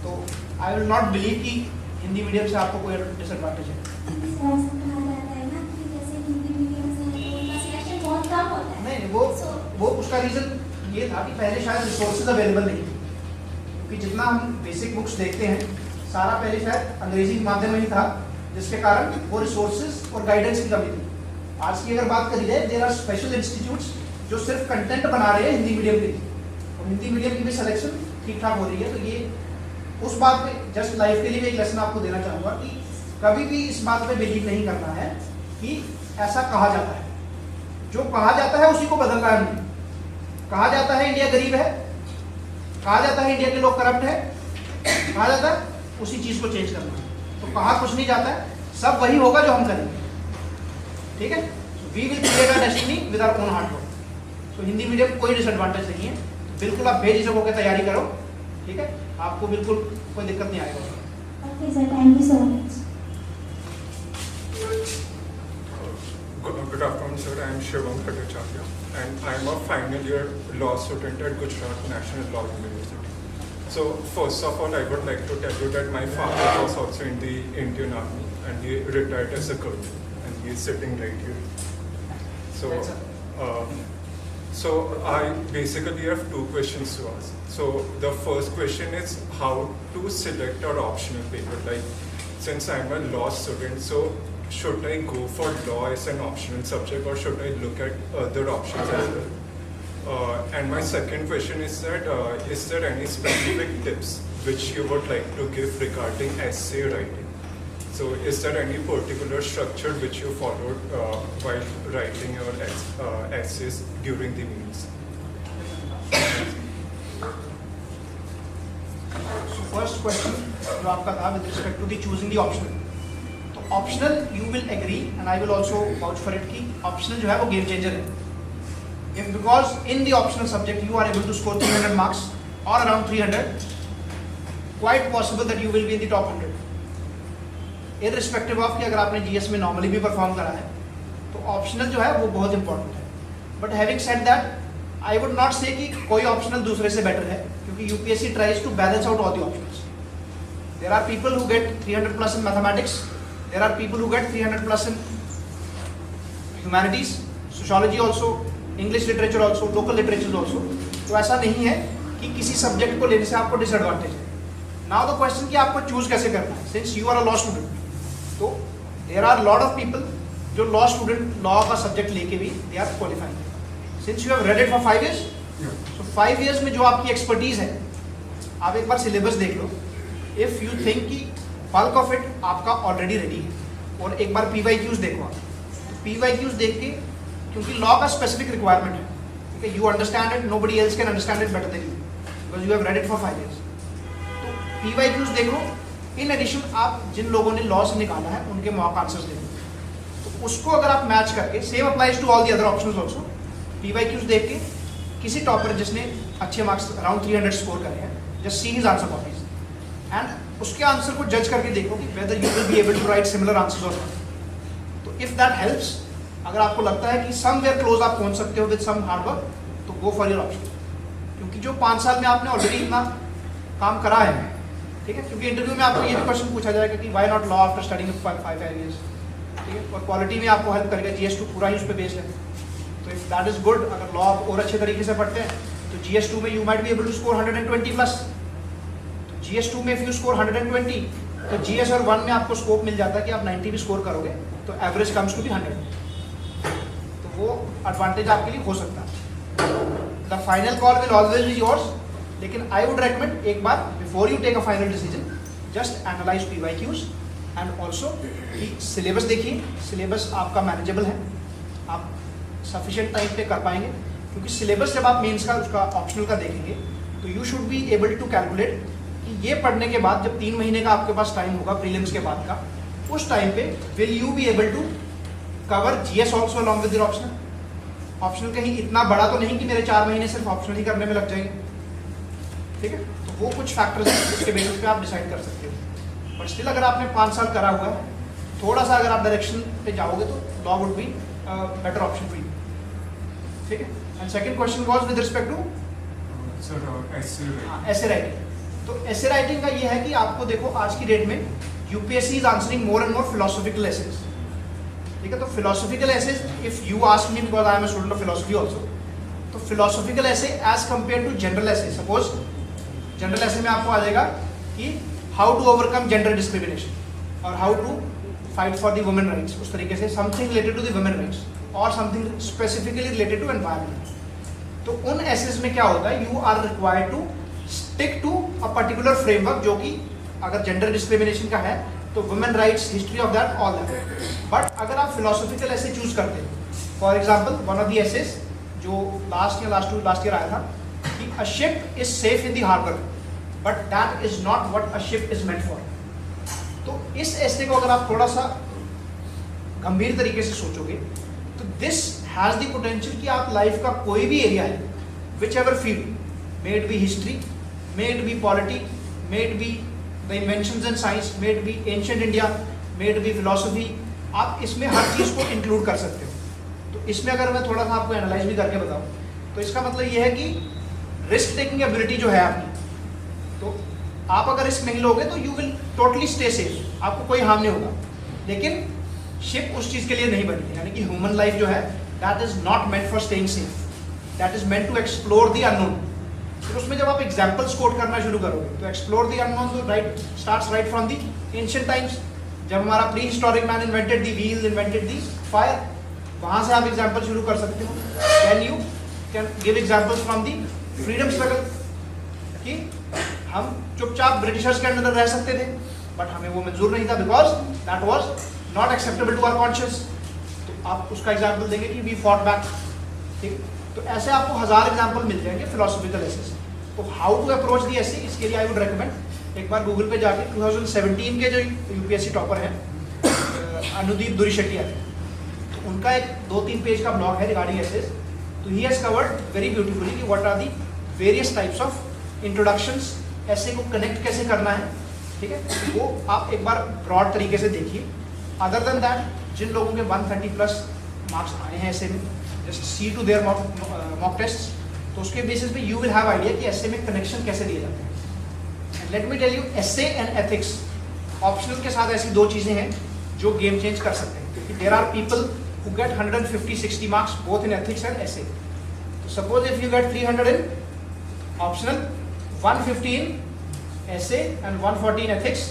तो आई विल नॉट बिलीव कि हिंदी मीडियम से आपको कोई डिसएडवांटेज है। कहा जाता है ना कि जैसे हिंदी मीडियम से उनका सिलेक्शन बहुत कम होता है। नहीं, वो उसका रीजन ये था कि पहले शायद रिसोर्सेज अवेलेबल नहीं थे, क्योंकि जितना हम बेसिक बुक्स देखते हैं सारा पहले शायद अंग्रेजी के माध्यम में ही था, जिसके कारण वो रिसोर्सेज और गाइडेंस की कमी थी। आज की अगर बात करी जाए, देयर आर स्पेशल इंस्टीट्यूट्स जो सिर्फ कंटेंट बना रहे हैं हिंदी मीडियम के लिए, और हिंदी मीडियम की भी सिलेक्शन ठीक ठाक हो रही है। तो ये उस बात पे जस्ट लाइफ के लिए एक लेसन आपको देना चाहूँगा कि कभी भी इस बात पे बिलीव नहीं करना है कि ऐसा कहा जाता है। जो कहा जाता है उसी को बदलना है। नहीं कहा जाता है इंडिया गरीब है, कहा जाता है इंडिया के लोग करप्ट है, कहा जाता है उसी चीज को चेंज करना है। तो कहा कुछ नहीं जाता है, सब वही होगा जो हम करेंगे। ठीक है, we will create a destiny with our own hard work. So Hindi medium कोई डिसएडवांटेज नहीं है, बिल्कुल आप बेझिझक होकर तैयारी करो। ठीक है, आपको बिल्कुल कोई दिक्कत नहीं आएगा। Okay sir, thank you so much. Good afternoon, sir. I am Shivam Bhattacharya, and I am a final year law student at Gujarat National Law University. So, first of all, I would like to tell you that my father was also in the Indian Army, and he retired as a colonel, and he is sitting right here. So, I basically have two questions to ask. So, the first question is how to select our optional paper. Like, since I am a law student, so should I go for law as an optional subject, or should I look at other options as well? And my second question is that is there any specific tips which you would like to give regarding essay writing? So is there any particular structure which you followed while writing your essays during the meetings? So first question जो आपका था with respect to the choosing the optional. Optional you will agree and I will also vouch for it कि optional जो है वो game changer है। If because in the optional subject you are able to score 300 marks और around 300, quite possible that you will be in the top 100, irrespective of कि अगर आपने GS में नॉर्मली भी परफॉर्म करा है। तो ऑप्शनल जो है वो बहुत इंपॉर्टेंट है। But having said that, I would not say कि कोई ऑप्शनल दूसरे से बेटर है, क्योंकि UPSC tries to balance out all the optionals. There are people who get 300 plus in mathematics, there are people who get 300 plus in humanities, sociology also, English literature also, local literature also. तो ऐसा नहीं है कि किसी subject को लेने से आपको डिसएडवांटेज है। नाउ द क्वेश्चन कि आपको चूज कैसे करना है, since you are a law student. तो there are lot of people जो लॉ स्टूडेंट लॉ का सब्जेक्ट लेके भी they are qualified. Since you have read it for 5 years, so 5 years में जो आपकी एक्सपर्टीज है, आप एक बार सिलेबस देख लो। इफ यू थिंक कि बल्क ऑफ इट आपका ऑलरेडी रेडी है, और एक बार PYQs देखो आप। PYQs देख के, क्योंकि लॉ का स्पेसिफिक रिक्वायरमेंट है, ठीक है, you understand it, nobody else can understand it better than you because you have read it for 5 years। तो PYQs देखो, इन एडिशन आप जिन लोगों ने लॉ से निकाला है उनके मॉक आंसर्स देखो, तो उसको अगर आप मैच करके, same applies to all the other options also, PYQs देख के किसी टॉपर जिसने अच्छे मार्क्स अराउंड 300 स्कोर करे हैं, just see his answer copies and उसके आंसर को जज करके देखो कि whether you will be able to write similar answers और नॉट। तो इफ दैट हेल्प्स, अगर आपको लगता है कि समवेयर क्लोज आप पहुंच सकते हो विद सम हार्ड वर्क, तो गो फॉर योर ऑप्शन, क्योंकि जो 5 साल में आपने ऑलरेडी इतना काम करा है, ठीक है, क्योंकि इंटरव्यू में आपको ये भी क्वेश्चन पूछा जाएगा कि why not law after studying 5 years, ठीक है, और क्वालिटी में आपको हेल्प करेगा, GS2 पूरा ही उस पर बेस्ड है। तो इफ दैट इज गुड, अगर लॉ आप और अच्छे तरीके से पढ़ते हैं तो GS2 में you might be able to score 120 plus. GS2 में इफ यू स्कोर 120, तो GS और 1 में आपको स्कोप मिल जाता है कि आप 90 भी स्कोर करोगे, तो एवरेज कम्स टू बी 100। तो वो एडवांटेज आपके लिए हो सकता है। The final call will always be yours, लेकिन आई वुड रेकमेंड एक बार before you take a final decision, just analyse PYQs and also syllabus देखिए, सिलेबस आपका मैनेजेबल है, आप सफिशिएंट टाइम पे कर पाएंगे, क्योंकि सिलेबस जब आप मेंस का उसका ऑप्शनल का देखेंगे तो you should be able to calculate कि ये पढ़ने के बाद जब 3 महीने का आपके पास टाइम होगा प्रीलिम्स के बाद का, उस टाइम पे will you be able to cover GS also along with your optional. Optional कहीं इतना बड़ा तो नहीं कि मेरे 4 महीने सिर्फ ऑप्शनल ही करने में लग जाएंगे, ठीक है, तो वो कुछ फैक्टर्स हैं जिसके बेसिस पे आप डिसाइड कर सकते हो। बट स्टिल अगर आपने 5 साल करा हुआ है, थोड़ा सा अगर आप डायरेक्शन पे जाओगे तो law would be better option for you, ठीक है। And second question was with respect to essay writing. तो ऐसे राइटिंग का ये है कि आपको देखो आज की डेट में UPSC is answering more and more philosophical essays, ठीक है। तो philosophical essays, if you ask me because I am a student of philosophy also, तो philosophical essay as compare to general essay, suppose general essay में आपको आ जाएगा कि how to overcome gender discrimination और how to fight for the women rights, उस तरीके से something related to the women rights और something specifically related to environment. तो उन एसेज में क्या होता है, you are required to stick to a particular framework, जो कि अगर जेंडर डिस्क्रिमिनेशन का है तो women rights, history of that, all that. But अगर आप फिलोसॉफिकल एसे चूज करते हैं, for example one of the essays जो लास्ट ईयर आया था कि a ship is safe in the harbour but that is not what a ship is meant for. तो इस एसे को अगर आप थोड़ा सा गंभीर तरीके से सोचोगे तो दिस हैज द पोटेंशियल कि आप लाइफ का कोई भी एरिया है, which ever field, may it be history, may it be polity, may it be the inventions in science, may it be ancient India, may it be philosophy, आप इसमें हर चीज़ को include कर सकते हो। तो इसमें अगर मैं थोड़ा सा आपको एनालाइज भी करके बताऊं तो इसका मतलब ये है कि रिस्क टेकिंग एबिलिटी जो है आपकी, तो आप अगर रिस्क नहीं लोगे तो you will totally stay safe, आपको कोई हार्म नहीं होगा। लेकिन शिप उस चीज़ के लिए नहीं बनी है, यानी कि ह्यूमन लाइफ जो है that is not meant for staying safe, that is meant to explore the unknown. फिर उसमें जब आप एग्जाम्पल्स कोट करना शुरू करोगे तो एक्सप्लोर द अननोन तो right starts right from the ancient times, जब हमारा pre historic man invented the wheel, invented the fire, वहाँ से आप एग्जाम्पल शुरू कर सकते हो। Can you can give examples from the freedom struggle कि हम चुपचाप ब्रिटिशर्स के अंडर रह सकते थे बट हमें वो मंजूर नहीं था because that was not acceptable to our conscious. तो आप उसका एग्जाम्पल देंगे कि वी फॉट बैक, ठीक। तो ऐसे आपको 1000 एग्जाम्पल मिल जाएंगे फिलोसॉफिकल एसेस। तो हाउ टू अप्रोच दी ऐसे, इसके लिए आई वुड रेकमेंड एक बार गूगल पे जाके 2017 के जो UPSC टॉपर हैं अनुदीप दुरीशेट्टी, तो उनका एक 2-3 पेज का ब्लॉग है रिगार्डिंग एसेस। तो he has covered very beautifully कि what are the various types of introductions, essay को कनेक्ट कैसे करना है, ठीक है। वो आप एक बार ब्रॉड तरीके से देखिए। अदर देन दैट जिन लोगों के 130 प्लस मार्क्स आए हैं ऐसे में, just see to their mock test, तो उसके बेसिस पे यू विल हैव आइडिया कि ऐसे में कनेक्शन कैसे दिए जाते हैं। Let me tell you, essay and ethics optional के साथ ऐसी 2 चीज़ें हैं जो गेम चेंज कर सकते हैं, क्योंकि there are people who get 150-60 marks both in ethics and essay. तो suppose if you get 300 in optional, 150 in essay and 140 in ethics,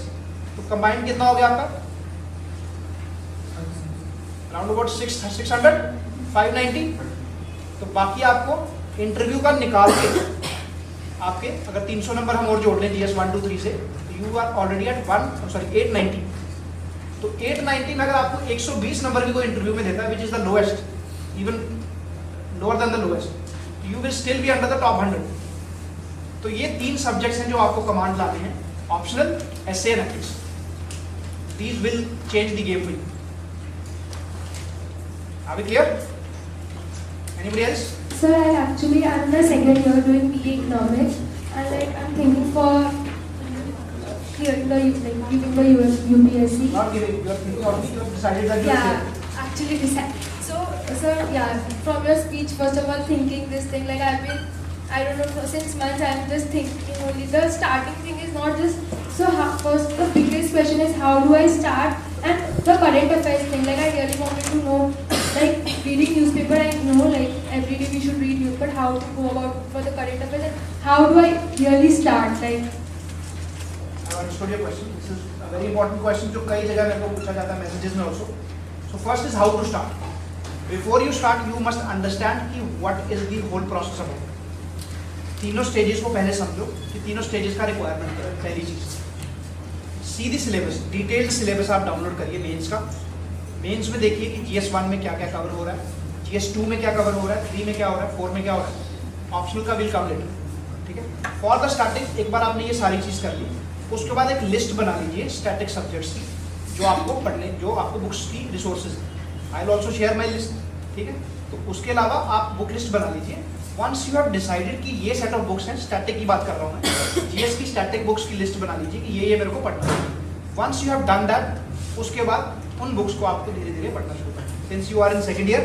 तो कंबाइंड कितना हो गया आपका? Around about 600, 590। तो बाकी आपको इंटरव्यू का निकाल के आपके अगर 300 नंबर हम और जोड़ लें GS 1, 2, 3 से, तो यू आर ऑलरेडी एट 890। तो 890 में अगर आपको 120 नंबर की कोई इंटरव्यू में देता है, which is the lowest, even lower than the lowest, you will still be under the top 100. तो ये 3 सब्जेक्ट्स हैं जो आपको कमांड लाने हैं, optional, essay and ethics. These will change the game for you. Are we clear? Anybody else? Sir, I'm the second year doing BA Economics, and I'm thinking for clearing the giving the UPSC. Not giving. You are thinking of it. You have decided that you Yeah, are actually decided. So, sir, yeah, from your speech, first of all, thinking this thing, like I've been, I don't know, since months I'm just thinking only. The starting thing is not just, so first the biggest question is how do I start, and the current affairs thing, like I really wanted to know, like reading newspaper, I know like every day we should read news, but how to go about for the current affairs, and how do I really start, like. I understood your question. This is a very important question जो कई जगह मेरे को पूछा जाता है messages में also. So first is how to start. Before you start, you must understand कि what is the whole process about. तीनों stages को पहले समझो कि तीनों stages का requirement क्या है. पहली चीज, see the syllabus. Detailed syllabus आप डाउनलोड करिए मेंस का. मेंस में देखिए कि GS1 में क्या क्या कवर हो रहा है, GS2 में क्या कवर हो रहा है, 3 में क्या हो रहा है, 4 में क्या हो रहा है. ऑप्शनल का विल कम लेटर. ठीक है. फॉर द स्टार्टिंग एक बार आपने ये सारी चीज कर ली, उसके बाद एक लिस्ट बना लीजिए स्टैटिक सब्जेक्ट्स की जो आपको पढ़ने, जो आपको बुक्स की resources. I will also share my list. ठीक है. तो उसके अलावा आप बुक लिस्ट बना लीजिए. वंस यू हैव डिसाइडेड कि ये सेट ऑफ बुक्स हैं, स्टैटिक की बात कर रहा हूँ मैं, जीएस की स्टैटिक बुक्स की लिस्ट बना लीजिए कि ये मेरे को पढ़ना है. Once you have done that, उसके बाद उन बुक्स को आपको धीरे धीरे पढ़ना शुरू करना. Since you are in second year,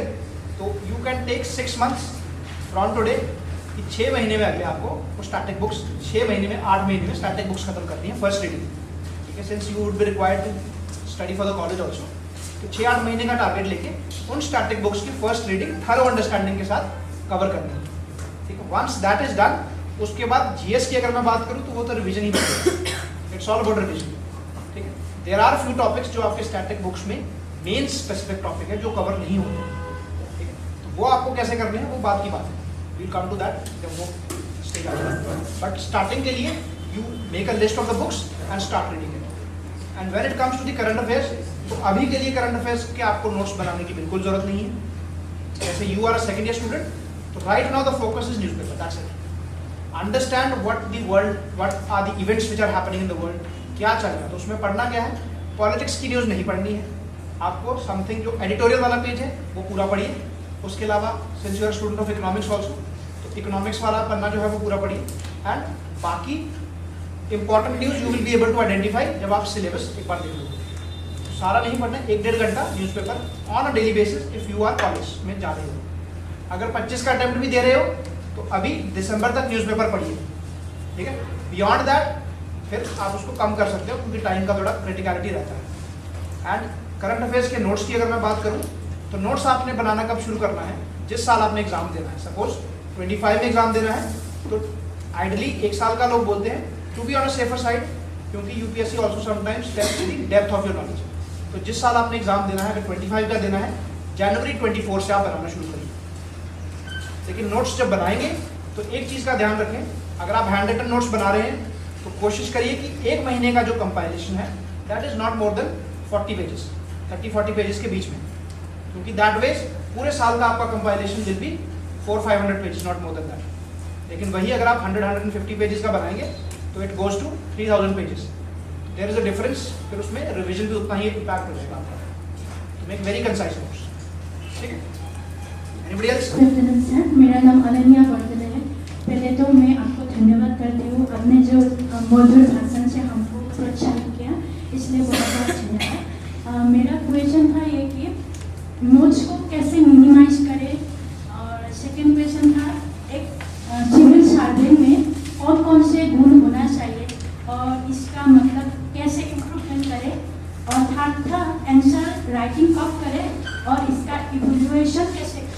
तो you can take 6 months from today, कि 6 महीने में अगले आपको वो स्टैटिक बुक्स, 6 महीने में 8 महीने में स्टैटिक बुक्स खत्म करनी है फर्स्ट रीडिंग. ठीक है. Since you would be required to study for the college also, तो 6-8 महीने का टारगेट लेके उन स्टैटिक बुक्स की फर्स्ट रीडिंग थरो अंडरस्टैंडिंग के साथ कवर करनी है. ठीक है. वंस दैट इज डन, उसके बाद जीएस की अगर मैं बात करूँ तो वो तो रिविजन ही नहीं. It's all about revision. ठीक है. देयर आर फ्यू टॉपिक्स जो आपके स्टैटिक बुक्स में मेन स्पेसिफिक टॉपिक है जो कवर नहीं होते. ठीक है. तो वो आपको कैसे करने हैं वो बात की बात है. वील कम टू दैट जब वो स्टेज आता है. बट स्टार्टिंग के लिए you make a list of the books and start reading it. And when it comes to the current affairs, तो अभी के लिए करंट अफेयर्स के आपको नोट्स बनाने की बिल्कुल जरूरत नहीं है. जैसे you are a second year student, तो right now the focus is newspaper. That's it. Understand what the world, what are the events which are happening in the world. क्या चल रहा है, तो उसमें पढ़ना क्या है. पॉलिटिक्स की न्यूज़ नहीं पढ़नी है आपको. समथिंग जो एडिटोरियल वाला पेज है वो पूरा पढ़िए. उसके अलावा since you are student of economics also, तो इकोनॉमिक्स वाला पन्ना जो है वो पूरा पढ़िए. एंड बाकी important news you will be able to identify जब आप सिलेबस एक बार देख लो. सारा नहीं पढ़ना, 1-1.5 घंटा newspaper on a daily basis if you are college में जा रहे हो. अगर 25 का अटेम्प्ट भी दे रहे हो तो अभी दिसंबर तक न्यूज़पेपर पढ़िए. ठीक है. बियॉन्ड दैट फिर आप उसको कम कर सकते हो क्योंकि टाइम का थोड़ा क्रिटिकलिटी रहता है. एंड करंट अफेयर्स के नोट्स की अगर मैं बात करूँ, तो नोट्स आपने बनाना कब शुरू करना है, जिस साल आपने एग्जाम देना है. सपोज 25 में एग्जाम देना है, तो आइडली 1 साल का लोग बोलते हैं to be on a safer side, क्योंकि UPSC also sometimes test the depth of your knowledge. तो जिस साल आपने एग्जाम देना है, अगर 25 का देना है, जनवरी 24 से आप बनाना शुरू करिए. लेकिन नोट्स जब बनाएंगे तो एक चीज़ का ध्यान रखें, अगर आप हैंड रिटन नोट्स बना रहे हैं तो कोशिश करिए कि 1 महीने का जो कंपाइलेशन है that is not more then 40 pages, 30-40 pages के बीच में. क्योंकि दैट वेज पूरे साल का आपका compilation will be 400-500 pages, not more than that. लेकिन वही अगर आप 100-150 पेजेस का बनाएंगे तो it goes to 3000 pages. There is a difference. फिर उसमें रिविजन भी उतना ही इम्पैक्ट हो जाएगा आपका. तो मेक वेरी कंसाइज नोट्स. ठीक है. Anybody else? सर, मेरा नाम अनन्या वर्धन है. पहले तो मैं आपको धन्यवाद करती हूँ, आपने जो मधुर भाषण से हमको प्रोत्साहित किया, इसलिए बहुत बहुत धन्यवाद. मेरा क्वेश्चन था ये कि नोट्स को कैसे मिनिमाइज करें, और सेकंड क्वेश्चन था एक सिविल सर्वेंट में कौन कौन से गुण होना चाहिए और इसका मतलब कैसे इम्प्रूवमेंट करें, और थर्ड था आंसर राइटिंग कब करें और इसका इवैल्यूएशन कैसे करें.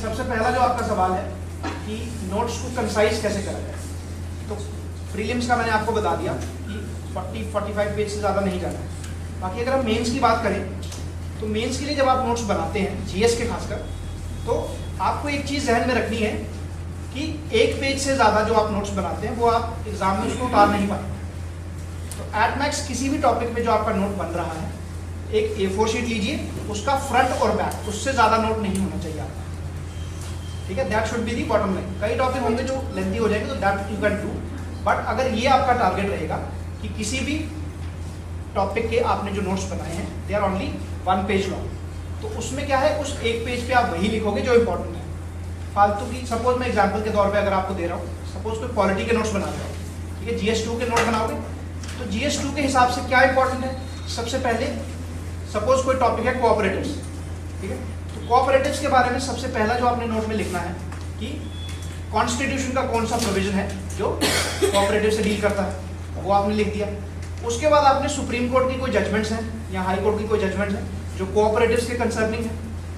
सबसे पहला जो आपका सवाल है कि नोट्स को कंसाइज कैसे करा जाए, तो प्रीलिम्स का मैंने आपको बता दिया कि 40-45 पेज से ज़्यादा नहीं जाना है. बाकी अगर हम मेंस की बात करें तो मेंस के लिए जब आप नोट्स बनाते हैं, जीएस के खासकर, तो आपको एक चीज़ जहन में रखनी है कि 1 पेज से ज़्यादा जो आप नोट्स बनाते हैं वो आप एग्जाम में उसको उतार नहीं पाए. एट मैक्स किसी भी टॉपिक में जो आपका नोट बन रहा है, एक A4 शीट लीजिए, उसका फ्रंट और बैक, उससे ज़्यादा नोट नहीं होना चाहिए आपका, ठीक है। That should be the bottom line. कई टॉपिक होंगे जो लेंथी हो जाएंगे, तो that you can do, but अगर ये आपका टारगेट रहेगा कि किसी भी टॉपिक के आपने जो नोट्स बनाए हैं they are only 1 page long, तो उसमें क्या है, उस एक पेज पे आप वही लिखोगे जो इंपॉर्टेंट है। फालतू की, सपोज मैं एग्जांपल के तौर पे अगर आपको दे रहा हूँ, सपोज कोई पॉलिटी के नोट्स बना रहे हो, ठीक है, GS2 के नोट बनाओगे, तो GS2 के हिसाब से क्या इंपॉर्टेंट है, सबसे पहले सपोज कोई टॉपिक है कोऑपरेटिव्स, ठीक है, तो कोऑपरेटिव्स के बारे में सबसे पहला जो आपने नोट में लिखना है कि कॉन्स्टिट्यूशन का कौन सा प्रोविजन है जो कोऑपरेटिव से डील करता है, वो आपने लिख दिया। उसके बाद आपने सुप्रीम कोर्ट की कोई जजमेंट्स हैं या हाई कोर्ट की कोई जजमेंट्स हैं जो कोऑपरेटिव्स के कंसर्निंग है,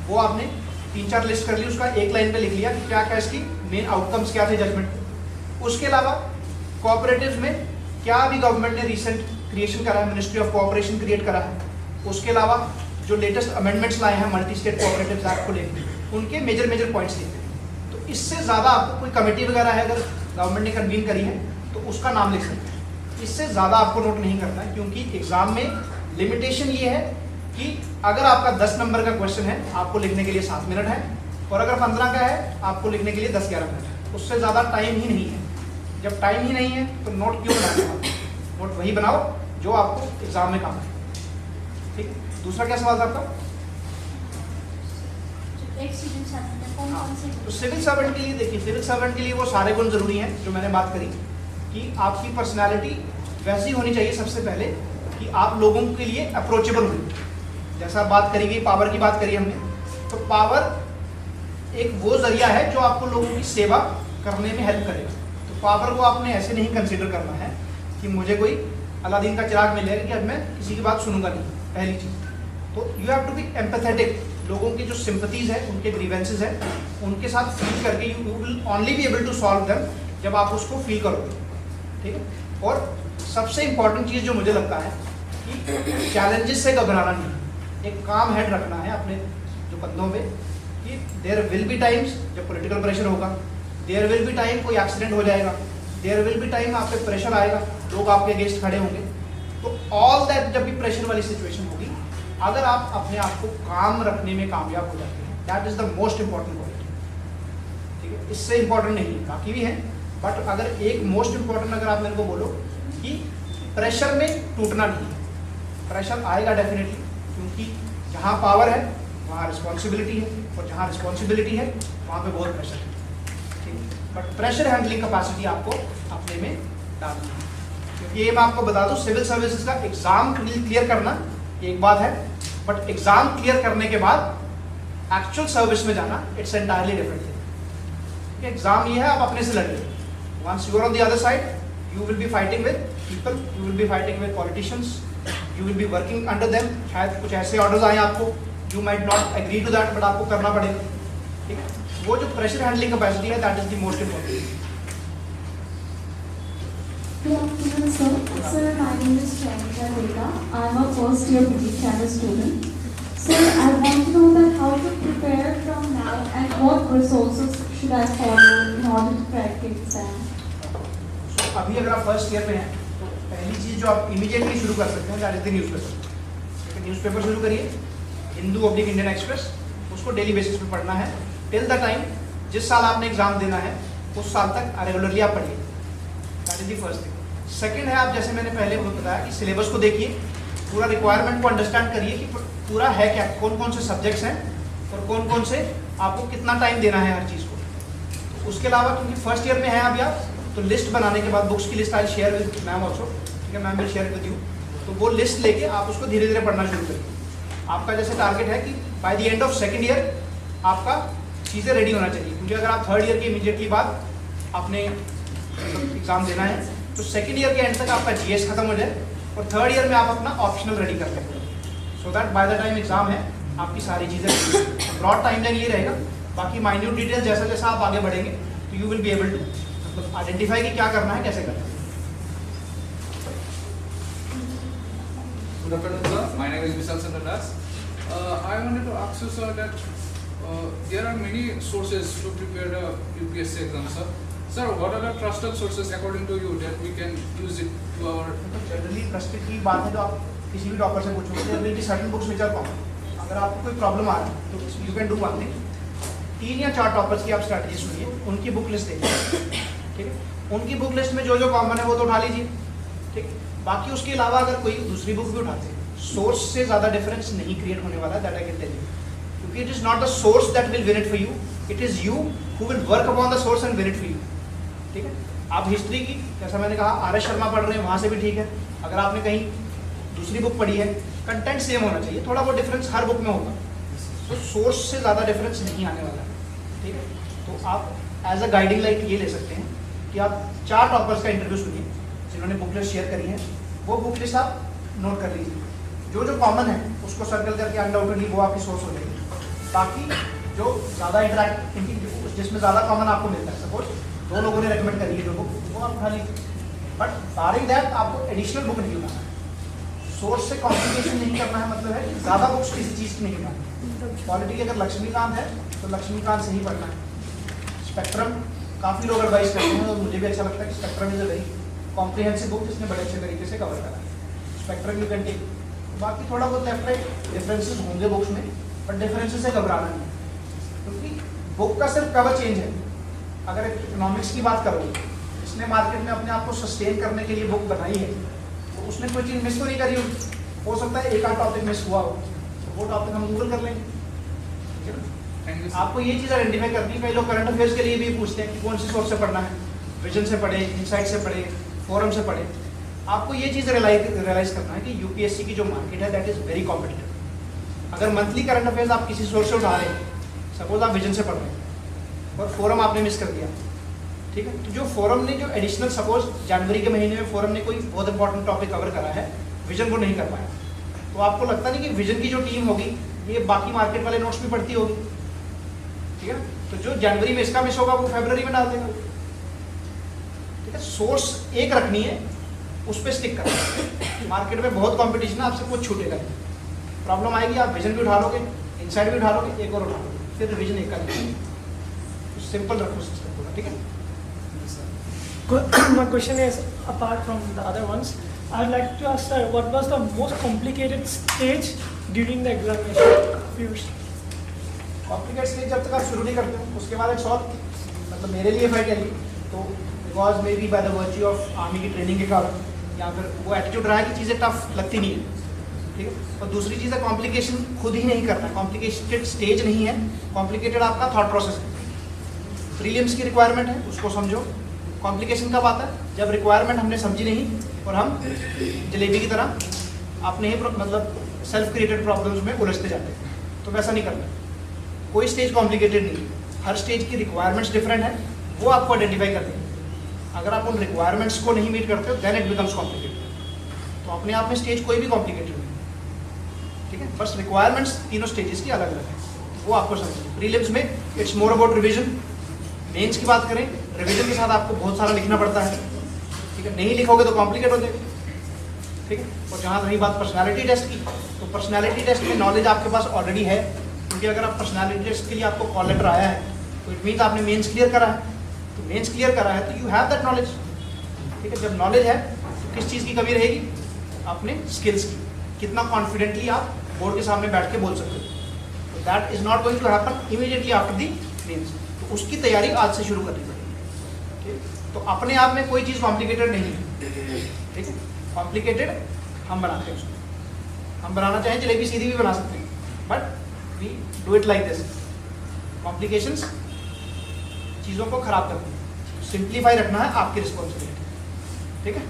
वो आपने 3-4 लिस्ट कर ली, उसका एक लाइन पे लिख लिया कि क्या क्या इसकी मेन आउटकम्स क्या थे जजमेंट। उसके अलावा कोऑपरेटिव्स में क्या अभी गवर्नमेंट ने रिसेंट क्रिएशन करा है, मिनिस्ट्री ऑफ कोऑपरेशन क्रिएट करा है, उसके अलावा जो लेटेस्ट अमेंडमेंट्स लाए हैं मल्टी स्टेट कोऑपरेटिव एक्ट को लेकर, उनके मेजर पॉइंट्स लिखे। तो इससे ज़्यादा आपको कोई कमेटी वगैरह है अगर गवर्नमेंट ने कन्वीन करी है तो उसका नाम लिख सकते हैं। इससे ज़्यादा आपको नोट नहीं करना है, क्योंकि एग्जाम में लिमिटेशन ये है कि अगर आपका 10 नंबर का क्वेश्चन है आपको लिखने के लिए 7 मिनट है, और अगर 15 का है आपको लिखने के लिए 10-11 मिनट है, उससे ज़्यादा टाइम ही नहीं है। जब टाइम ही नहीं है तो नोट क्यों बनाते हो? नोट वही बनाओ जो आपको एग्जाम में काम है, ठीक है। दूसरा क्या सवाल था आपका? तो सिविल सर्वेंट के लिए देखिए, सिविल सर्वेंट के लिए वो सारे गुण जरूरी हैं जो मैंने बात करी, कि आपकी पर्सनालिटी वैसी होनी चाहिए सबसे पहले कि आप लोगों के लिए अप्रोचेबल हो। जैसा बात करी गई, पावर की बात करी हमने, तो पावर एक वो जरिया है जो आपको लोगों की सेवा करने में हेल्प करेगा। तो पावर को आपने ऐसे नहीं कंसिडर करना है कि मुझे कोई अलादीन का चिराग मिलेगा कि अब मैं किसी की बात सुनूंगा नहीं, पहली चीज़। तो you have to be empathetic, लोगों की जो सिंपथीज है, उनके ग्रीवेंसेस है, उनके साथ फील करके you will only be able to solve them जब आप उसको फील करोगे, ठीक है। और सबसे इंपॉर्टेंट चीज़ जो मुझे लगता है कि चैलेंजेस से घबराना नहीं, एक काम हेड रखना है अपने जो कंधों पे कि देयर विल बी टाइम्स जब पॉलिटिकल प्रेशर होगा, देयर विल बी टाइम कोई एक्सीडेंट हो जाएगा, देयर विल बी टाइम आप पे प्रेशर आएगा, लोग आपके अगेंस्ट खड़े होंगे। तो ऑल दैट जब भी प्रेशर वाली सिचुएशन होगी, अगर आप अपने आप को काम रखने में कामयाब हो जाते हैं, that is the most important quality, ठीक है। इससे इंपॉर्टेंट नहीं है, बाकी भी है, बट अगर एक मोस्ट इंपॉर्टेंट अगर आप मेरे को बोलो कि प्रेशर में टूटना नहीं है, प्रेशर आएगा डेफिनेटली, क्योंकि जहाँ पावर है वहाँ रिस्पॉन्सिबिलिटी है, और जहाँ रिस्पॉन्सिबिलिटी है वहाँ पे बहुत प्रेशर है, ठीक है। बट प्रेशर हैंडलिंग कैपेसिटी आपको अपने में डालनी है, क्योंकि ये मैं आपको बता दूँ, सिविल सर्विसेज का एग्जाम क्लियर करना एक बात है, बट एग्जाम क्लियर करने के बाद एक्चुअल सर्विस में जाना it's entirely different thing. Exam ये है आप अपने से लड़िए, once you are on the other side you will be fighting with people, you will be fighting with politicians, you will be working under them. शायद कुछ ऐसे ऑर्डर्स आए आपको, you might not agree to that, but आपको करना पड़ेगा, ठीक है। वो जो प्रेशर हैंडलिंग कैपेसिटी है that is the most important. Good afternoon, sir. Sir, my name is Chandra Veda. I am a first year BD student. Sir, I want to know that how to prepare from now and what resources should I follow in order to crack the exam. So, अभी अगर आप first year में हैं तो पहली चीज़ जो आप immediately शुरू कर सकते हैं that is the newspaper. Newspaper शुरू करिए, हिंदू ऑब्लिक इंडियन एक्सप्रेस, उसको डेली बेसिस पे पढ़ना है टिल द टाइम जिस साल आपने एग्जाम देना है उस साल तक रेगुलरली आप पढ़िए, that is the first thing. Second है, आप जैसे मैंने पहले बताया कि सिलेबस को देखिए, पूरा रिक्वायरमेंट को अंडरस्टैंड करिए कि पूरा है क्या, कौन कौन से सब्जेक्ट्स हैं और कौन कौन से आपको कितना टाइम देना है हर चीज़ को। तो उसके अलावा क्योंकि फर्स्ट ईयर में है अभी आप, तो लिस्ट बनाने के बाद बुक्स की list I share with ma'am also, ठीक है, ma'am will share with you. तो वो लिस्ट लेके आप उसको धीरे धीरे पढ़ना शुरू करिए। आपका जैसे टारगेट है कि by the end of second year आपका चीज़ें रेडी होना चाहिए, क्योंकि अगर आप थर्ड ईयर के इमीडिएटली बाद आपने एग्ज़ाम देना है तो सेकेंड ईयर के एंड तक आपका जीएस खत्म हो जाए और थर्ड ईयर में आप अपना ऑप्शनल रेडी कर लेंगे, so that by the time exam है आपकी सारी चीज़ें। ब्रॉड टाइमलाइन ये रहेगा, बाकी माइन्यूट डिटेल जैसा जैसा आप आगे बढ़ेंगे तो you will be able to identify कि क्या करना है, कैसे करना है। Good afternoon, sir. My name is Vishal Chandra Das. I wanted to ask you, sir, that there are many sources to prepare the UPSC exam, sir. Sir, what are the trusted sources according to you that we can use it to our? Generally trusted की बात है तो आप किसी भी topper से पूछोगे there will be certain books which are common. अगर आपको कोई प्रॉब्लम आ रहा है तो you can do one thing. 3 या 4 टॉपर्स की आप स्ट्रैटेजी सुनिए, उनकी बुक लिस्ट देखिए. ठीक है, उनकी बुक लिस्ट में जो जो कॉमन है वो तो उठा लीजिए. ठीक, बाकी उसके अलावा अगर कोई दूसरी बुक भी उठाते हैं, सोर्स से ज़्यादा डिफरेंस नहीं क्रिएट होने वाला, that I can tell you. क्योंकि it is not the source that will win it for you, it is you who will work upon the source and win it for you. ठीक है, आप history की जैसा मैंने कहा R S Sharma पढ़ रहे हैं वहाँ से भी ठीक है. अगर आपने कहीं दूसरी बुक पढ़ी है, कंटेंट सेम होना चाहिए, थोड़ा बहुत डिफरेंस हर बुक में होगा. तो सोर्स से ज़्यादा डिफरेंस नहीं आने वाला है. ठीक है, तो आप एज अ गाइडिंग लाइट ये ले सकते हैं कि आप 4 टॉपर्स का इंटरव्यू सुनिए जिन्होंने बुक लिस्ट शेयर करी है. वो बुक लिस्ट आप नोट कर लीजिए, जो जो कॉमन है उसको सर्कल करके अनडाउटेडली वो आपकी सोर्स हो जाएगी. बाकी जो ज़्यादा इंटरेक्ट जिसमें ज़्यादा कॉमन आपको मिलता है, सपोज 2 लोगों ने रेकमेंड करी है जो बुक, वो आप उठा लीजिए. बट बारिंग दैट आपको एडिशनल बुक नहीं उठाना है. सोर्स से कॉम्प्लिकेशन नहीं करना है, मतलब है ज़्यादा बुक्स किसी चीज़ की नहीं उठानी. क्वालिटी अगर लक्ष्मीकांत है तो लक्ष्मीकांत से ही पढ़ना है. स्पेक्ट्रम काफ़ी लोग एडवाइस करते हैं और मुझे भी अच्छा लगता है कि Spectrum is a very comprehensive book जिसने बड़े अच्छे तरीके से कवर करा है. Spectrum you can take. बाकी थोड़ा बहुत लेफ्ट राइट डिफरेंसेस होंगे बुक्स में, बट डिफरेंसेस से घबराना नहीं, क्योंकि बुक का सिर्फ कवर चेंज है. अगर इकोनॉमिक्स की बात करो, इसने मार्केट में अपने आप को सस्टेन करने के लिए बुक बनाई है, तो उसने कोई चीज़ मिस तो नहीं करी होगी. हो सकता है एक आध टॉपिक मिस हुआ हो, तो वो टॉपिक हम गूगल कर लेंगे. ठीक है ना, आपको ये चीज़ आइडेंटिफाई करनी है. कई लोग करंट अफेयर्स के लिए भी पूछते हैं कि कौन सी सोर्स से पढ़ना है, विजन से पढ़े, इनसाइट से पढ़े, फोरम से पढ़े. आपको ये चीज़ रियलाइज करना है कि यूपीएससी की जो मार्केट है दैट इज़ वेरी कॉम्पिटिटिव. अगर मंथली करंट अफेयर्स आप किसी सोर्स से उठा रहे हैं, सपोज आप विजन से पढ़ रहे हैं और फोरम आपने मिस कर दिया, ठीक है, तो जो फोरम ने जो एडिशनल, सपोज जनवरी के महीने में फोरम ने कोई बहुत इंपॉर्टेंट टॉपिक कवर करा है, विजन को नहीं कर पाया, तो आपको लगता नहीं कि विजन की जो टीम होगी ये बाकी मार्केट वाले नोट्स भी पढ़ती होगी. ठीक है, तो जो जनवरी में इसका मिस होगा वो फरवरी में डाल देगा. ठीक है, सोर्स एक रखनी है, उस पर स्टिक करना है. मार्केट में बहुत कंपटीशन है, आपसे कुछ छूटेगा नहीं. प्रॉब्लम आएगी, आप विजन भी उठा लोगे, इनसाइड भी उठा लोगे, एक और उठा लोगे, फिर रिविजन एक कर लेंगे. सिंपल रखो सिस्टम पूरा. ठीक है. My question is, apart from the other ones, I'd like to ask sir, what was the most complicated stage during the examination? Complicate stage जब तक आप शुरू नहीं करते हो उसके बाद एक सॉल्व, मतलब मेरे लिए फाइट है तो because may be by the virtue of army की ट्रेनिंग के कारण, या फिर वो एटीट्यूड रहा है कि चीज़ें टफ लगती नहीं है. ठीक है, और दूसरी चीज़ है कॉम्प्लिकेशन खुद ही नहीं करना. कॉम्प्लिकेटेड स्टेज नहीं है, कॉम्प्लिकेटेड आपका थॉट प्रोसेस है. प्रीलिम्स की रिक्वायरमेंट है, उसको समझो. कॉम्प्लिकेशन कब आता है? जब रिक्वायरमेंट हमने समझी नहीं और हम जलेबी की तरह अपने ही मतलब सेल्फ क्रिएटेड प्रॉब्लम्स में उलझते जाते हैं. तो वैसा नहीं करना. कोई स्टेज कॉम्प्लिकेटेड नहीं है, हर स्टेज की रिक्वायरमेंट्स डिफरेंट है, वो आपको आइडेंटिफाई करनी है. अगर आप उन रिक्वायरमेंट्स को नहीं मीट करते हो देन इट बिकम्स कॉम्प्लिकेटेड. तो अपने आप में स्टेज कोई भी कॉम्प्लिकेटेड नहीं है. ठीक है, बस रिक्वायरमेंट्स तीनों स्टेजेस की अलग अलग है, वो आपको समझिए. प्रीलिम्स में it's more about revision. Mains की बात करें, रिविजन के साथ आपको बहुत सारा लिखना पड़ता है. ठीक है, नहीं लिखोगे तो कॉम्प्लिकेट हो जाएगा. ठीक है, और जहाँ रही बात पर्सनालिटी टेस्ट की, तो पर्सनालिटी टेस्ट में नॉलेज आपके पास ऑलरेडी है, क्योंकि अगर आप पर्सनालिटी टेस्ट के लिए आपको कॉल लेटर आया है तो इट मीन्स आपने मेंस क्लियर करा है. तो मेंस क्लियर करा है तो यू हैव दैट नॉलेज. ठीक है, जब नॉलेज है तो किस चीज़ की कमी रहेगी? अपने स्किल्स की. कितना कॉन्फिडेंटली आप बोर्ड के सामने बैठ के बोल सकते हो. तो that is not going to happen immediately after the mains. तो उसकी तैयारी आज से शुरू करनी पड़ेगी. ठीक, तो अपने आप में कोई चीज़ कॉम्प्लिकेटेड नहीं है. ठीक है, कॉम्प्लिकेटेड हम बनाते हैं उसको. हम बनाना चाहें जलेबी सीधी भी बना सकते हैं, but we do it like this. Complications चीज़ों को खराब करते हैं. सिंप्लीफाई रखना है आपकी रिस्पॉन्सिबिलिटी. ठीक है.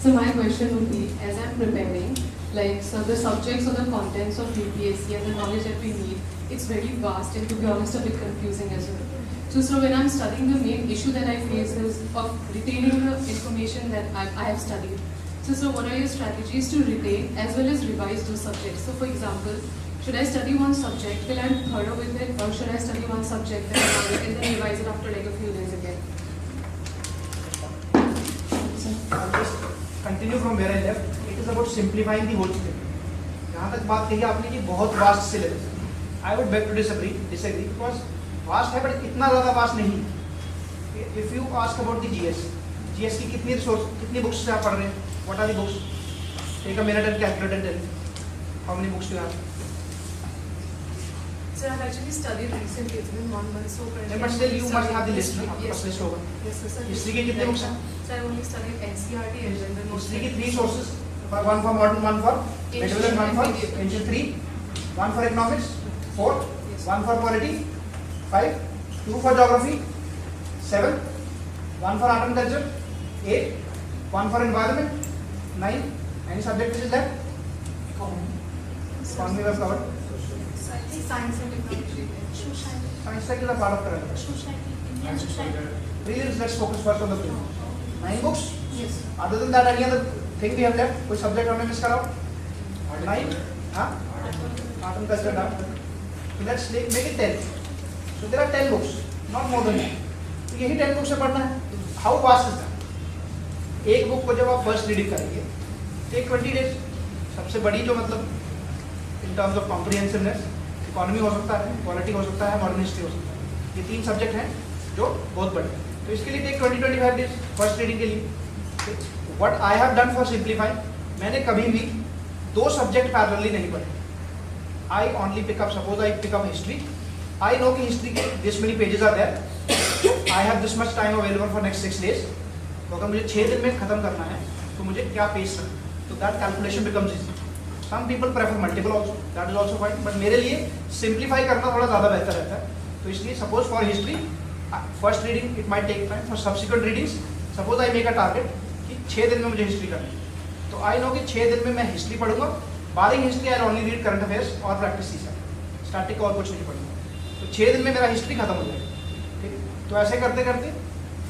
So my question would be, as I'm preparing, like, so the subjects or the contents of UPSC and the knowledge that we need, it's very vast and to be honest a bit confusing as well. So when I'm studying, the main issue that I face is of retaining the information that I have studied. So what are your strategies to retain as well as revise those subjects? So for example, should I study one subject till I'm thorough with it, or should I study one subject and then revise it after like a few days again? Continue from where I left. It is about simplifying the whole thing. जहाँ तक बात कही आपने कि बहुत vast syllabus है, I would beg to disagree because vast है, but इतना ज़्यादा वास्ट नहीं. If you ask about the GS की कितनी रिसोर्स, कितनी बुक्स से आप पढ़ रहे हैं? What are the books? Take a minute and calculate and tell me. How many books do you have? So I've actually studied recently. It's been 1 month. So currently But still you I'm must have the studying list. आपके history. पास list होगा. Yes, sir. History के कितने books हैं? So I only studied NCERT and general knowledge. History की 3 sources. One for modern, one for medieval, and one for ancient. 3. One for economics. 4. One for polity. 5. 2 for geography. 7. 1 for art and culture. 8. 1 for environment. 9. Any subject which is left? Economy was covered. Science and technology. Science tech is a part of current affairs. Prelims, let's focus first on the prelims. 9 books. Yes. Other than that, any other thing we have left? कोई subject हमने miss करा? 9. हाँ? Art and culture done. So let's make it 10. So there are 10 books, not more than that. तो यही 10 books से पढ़ना है. How fast is that? एक बुक को जब आप फर्स्ट रीडिंग करेंगे, take 20 days. सबसे बड़ी जो मतलब in terms of comprehensiveness, economy हो सकता है, पॉलिटी हो सकता है, मॉडर्न हिस्ट्री हो सकता है. ये 3 सब्जेक्ट हैं जो बहुत बड़े हैं. तो इसके लिए टेक 20-25 डेज फर्स्ट रीडिंग के लिए. What I have done for simplify, मैंने कभी भी 2 सब्जेक्ट पैरेलली नहीं पढ़े. I only pick up, suppose I pick up history, I know कि हिस्ट्री के this many pages are there, I have this much time available for next 6 days. तो अगर मुझे 6 दिन में खत्म करना है तो मुझे क्या पेज करना है, तो that calculation becomes easy. Some people prefer multiple also, that is also fine, but मेरे लिए सिंप्लीफाई करना थोड़ा ज़्यादा बेहतर रहता है. तो इसलिए suppose for history first reading it might take time, for subsequent readings suppose I make a target कि 6 दिन में मुझे हिस्ट्री करनी है, तो आई नो कि 6 दिन में मैं हिस्ट्री पढ़ूंगा. Barring history I only read current affairs और प्रैक्टिस सीसा, स्टैटिक और कुछ नहीं पढ़ूंगा. तो 6 दिन में मेरा हिस्ट्री खत्म हो जाएगा. ठीक है, तो ऐसे करते करते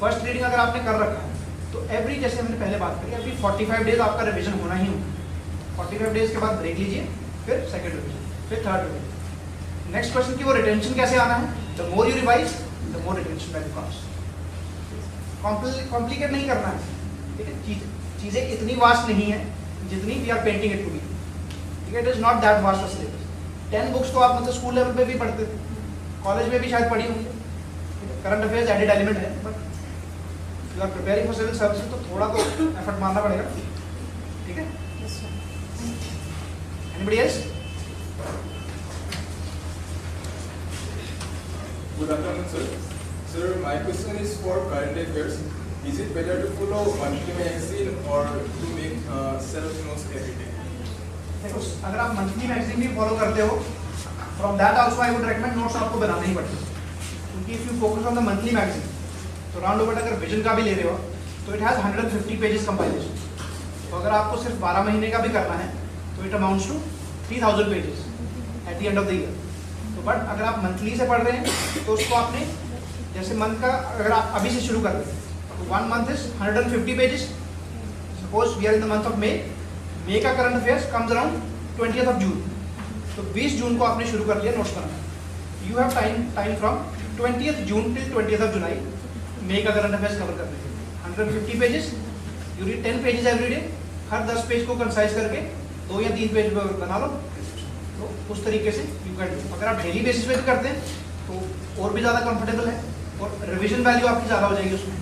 फर्स्ट रीडिंग अगर आपने कर रखा है तो एवरी, जैसे हमने पहले बात करी, एवरी 45 डेज आपका रिविजन होना ही होगा. 45 डेज के बाद ब्रेक लीजिए, फिर सेकंड रिविजन, फिर थर्ड रिविजन. नेक्स्ट क्वेश्चन की वो रिटेंशन कैसे आना है. The more you revise the more retention value comes. Complicate नहीं करना है. ठीक है, चीजें इतनी वास्ट नहीं है जितनी we are painting it to be. ठीक है, it is not that vast a syllabus. 10 books तो आप मतलब स्कूल लेवल पे भी पढ़ते थे, कॉलेज में भी शायद पढ़ी होंगी. करंट अफेयर्स एडेड एलिमेंट है, but you are preparing for civil services तो थोड़ा तो एफर्ट मारना पड़ेगा. ठीक है. Anybody else? Good afternoon, sir. Sir, my question is for current affairs. Is it better to follow monthly magazine or to make self notes every day? देखो, अगर आप मंथली मैगजीन भी फॉलो करते हो, from that also I would recommend notes आपको बनाना ही पड़ेगा. क्योंकि if you focus on the monthly magazine, तो राउंड अबाउट अगर विजन का भी ले रहे हो तो इट हैज 150 पेजेस कंपाइलेशन. तो अगर आपको सिर्फ 12 महीने का भी करना है तो it amounts to 3000 pages at the end of the year. तो बट अगर आप मंथली से पढ़ रहे हैं तो उसको आपने, जैसे मंथ का अगर आप अभी से शुरू कर रहे हैं तो 1 month is 150 pages. Suppose we are in the month of May का current affairs comes around 20th of June. तो 20 जून को आपने शुरू कर लिया नोट्स बनाना. You have time from 20th June till 20th of July May का current affairs cover करने के लिए. 150 pages, you read 10 pages every day. हर 10 पेज को कंसाइज करके 2 या 3 पेज बना लो. तो उस तरीके से यू कैन डू. अगर आप डेली बेसिस पे भी करते हैं तो और भी ज़्यादा कंफर्टेबल है और रिवीजन वैल्यू आपकी ज़्यादा हो जाएगी उसमें.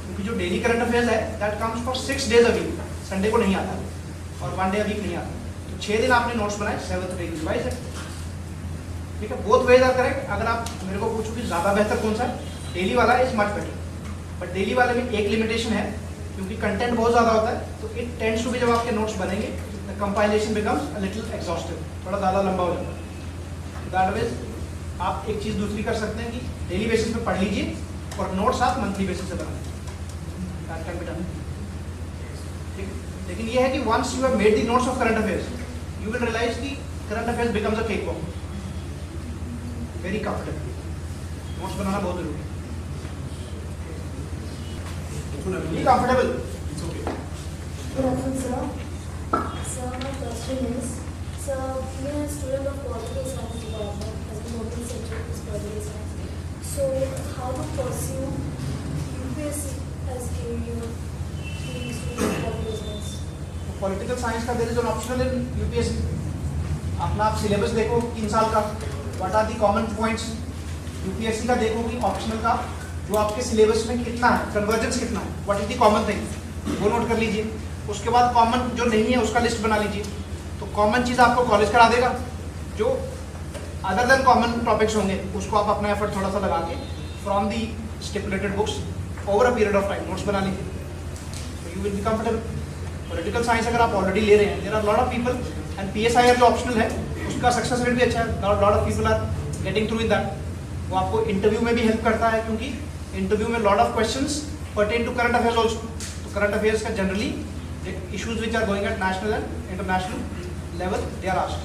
क्योंकि जो डेली करंट अफेयर्स है that comes for 6 days a week. Sunday को नहीं आता और 1 डे अ वीक नहीं आता. तो 6 दिन आपने नोट्स बनाए, 7th डे रिवाइज है. ठीक है, बोथ वेज आर करेक्ट. अगर आप मेरे को पूछो कि ज़्यादा बेहतर कौन सा है, डेली वाला is much better. But daily वाले में एक लिमिटेशन है, क्योंकि कंटेंट बहुत ज़्यादा होता है. तो इट टेंड्स टू बी, जब आपके नोट्स बनेंगे the compilation becomes a little exhaustive, थोड़ा ज़्यादा लंबा हो जाता है. दैट मीन्स आप एक चीज़ दूसरी कर सकते हैं कि डेली बेसिस पे पढ़ लीजिए और नोट्स आप मंथली बेसिस से बनाएं. That can be done. लेकिन ये है कि once you have made the notes of current affairs you will realise कि current affairs becomes a cake walk. Very comfortable. Notes बनाना बहुत जरूरी है. Be comfortable. It's okay. Good afternoon, sir. Sir, my question is, sir, being a student of political science department, as an open subject is political science. So, how to pursue UPSC as career being student of political science? Political science का there is an optional in UPSC. अपना आप syllabus देखो 3 साल का. What are the common points? UPSC का देखो कि optional का जो आपके सिलेबस में कितना है, कन्वर्जेंस कितना है, what is the common thing, वो नोट कर लीजिए। उसके बाद कॉमन जो नहीं है उसका लिस्ट बना लीजिए। तो कॉमन चीज़ आपको कॉलेज करा देगा, जो अदर देन कॉमन टॉपिक्स होंगे उसको आप अपना एफर्ट थोड़ा सा लगा के from the stipulated books over a period of time notes बना लीजिए, तो you will be comfortable. Political science अगर आप ऑलरेडी ले रहे हैं, there are lot of people, and PSIR जो ऑप्शनल है उसका सक्सेस रेट भी अच्छा है, lot of people are getting through in that. वो आपको इंटरव्यू में भी हेल्प करता है, क्योंकि इंटरव्यू में lot of questions pertain to current affairs also. तो करंट अफेयर्स का generally issues which are going at national and international level they are asked,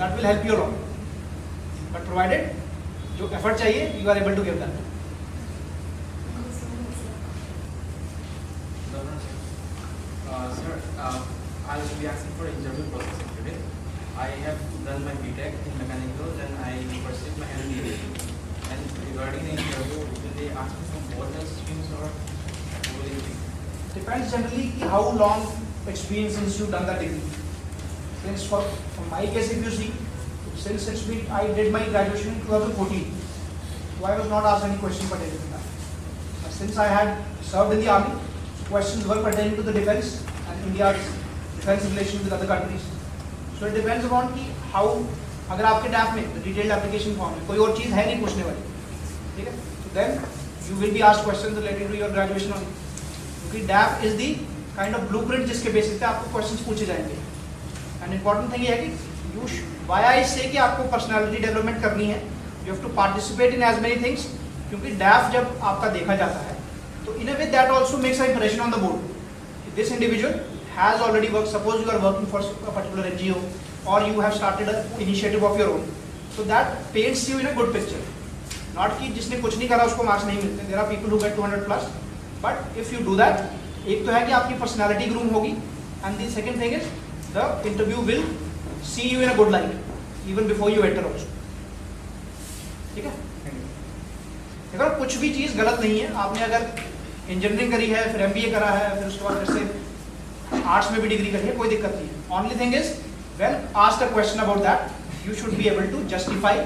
that will help you a lot, but provided जो effort चाहिए you are able to give that. Sir, I will be asking for interview process today. I have done my BTech in mechanical, then I pursued my MBA. And regarding the interview, will they ask me from both the streams or will it be? Depends generally ki how long experience since you've done that degree. Since for my case, if you see, since I did my graduation in 2014, so I was not asked any question pertaining to that. But since I had served in the army, questions were pertaining to the defense and India's defense relations with other countries. So it depends upon कि how, अगर आपके DAF में detailed application form में कोई और चीज़ है नहीं पूछने वाली, ठीक है, तो then you will be asked questions related to your graduation only, क्योंकि DAF is the kind of blueprint जिसके बेसिस पे आपको क्वेश्चंस पूछे जाएंगे। एंड इम्पॉर्टेंट थिंग ये है कि यू why I say कि आपको पर्सनैलिटी डेवलपमेंट करनी है, you have to participate in as many things, क्योंकि DAF जब आपका देखा जाता है तो in a way that also makes an impression on the board. This individual has already worked, suppose you are working for a particular NGO or you have started an initiative of your own, so that paints you in a good picture. Not कि जिसने कुछ नहीं करा उसको marks नहीं मिलते, there are people who get 200 plus, but if you do that, एक तो है कि आपकी पर्सनैलिटी ग्रूम होगी, and the second thing is the interview will see you in a good light even before you enter also. ठीक है, अगर कुछ भी चीज़ गलत नहीं है, आपने अगर इंजीनियरिंग करी है, फिर MBA करा है, फिर उसके बाद फिर से आर्ट्स में भी डिग्री करी है, कोई दिक्कत नहीं है। Only thing is when asked a question about that, you should be able to justify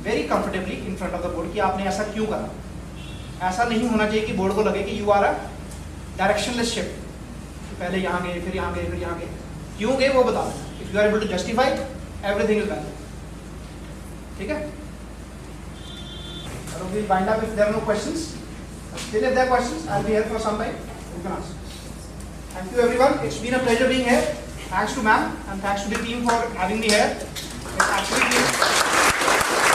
very comfortably in front of the board कि आपने ऐसा क्यों करा। ऐसा नहीं होना चाहिए कि बोर्ड को लगे कि you are a directionless ship, पहले यहाँ गए, फिर यहाँ गए, फिर यहाँ गए, क्यों गए वो बताओ। If you are able to justify, everything is valid. ठीक है, we'll wind up if there are no questions. Still, if there are questions, I'll be here for some time. You can ask. Thank you, everyone. It's been a pleasure being here. Thanks to ma'am and thanks to the team for having me here. It's actually been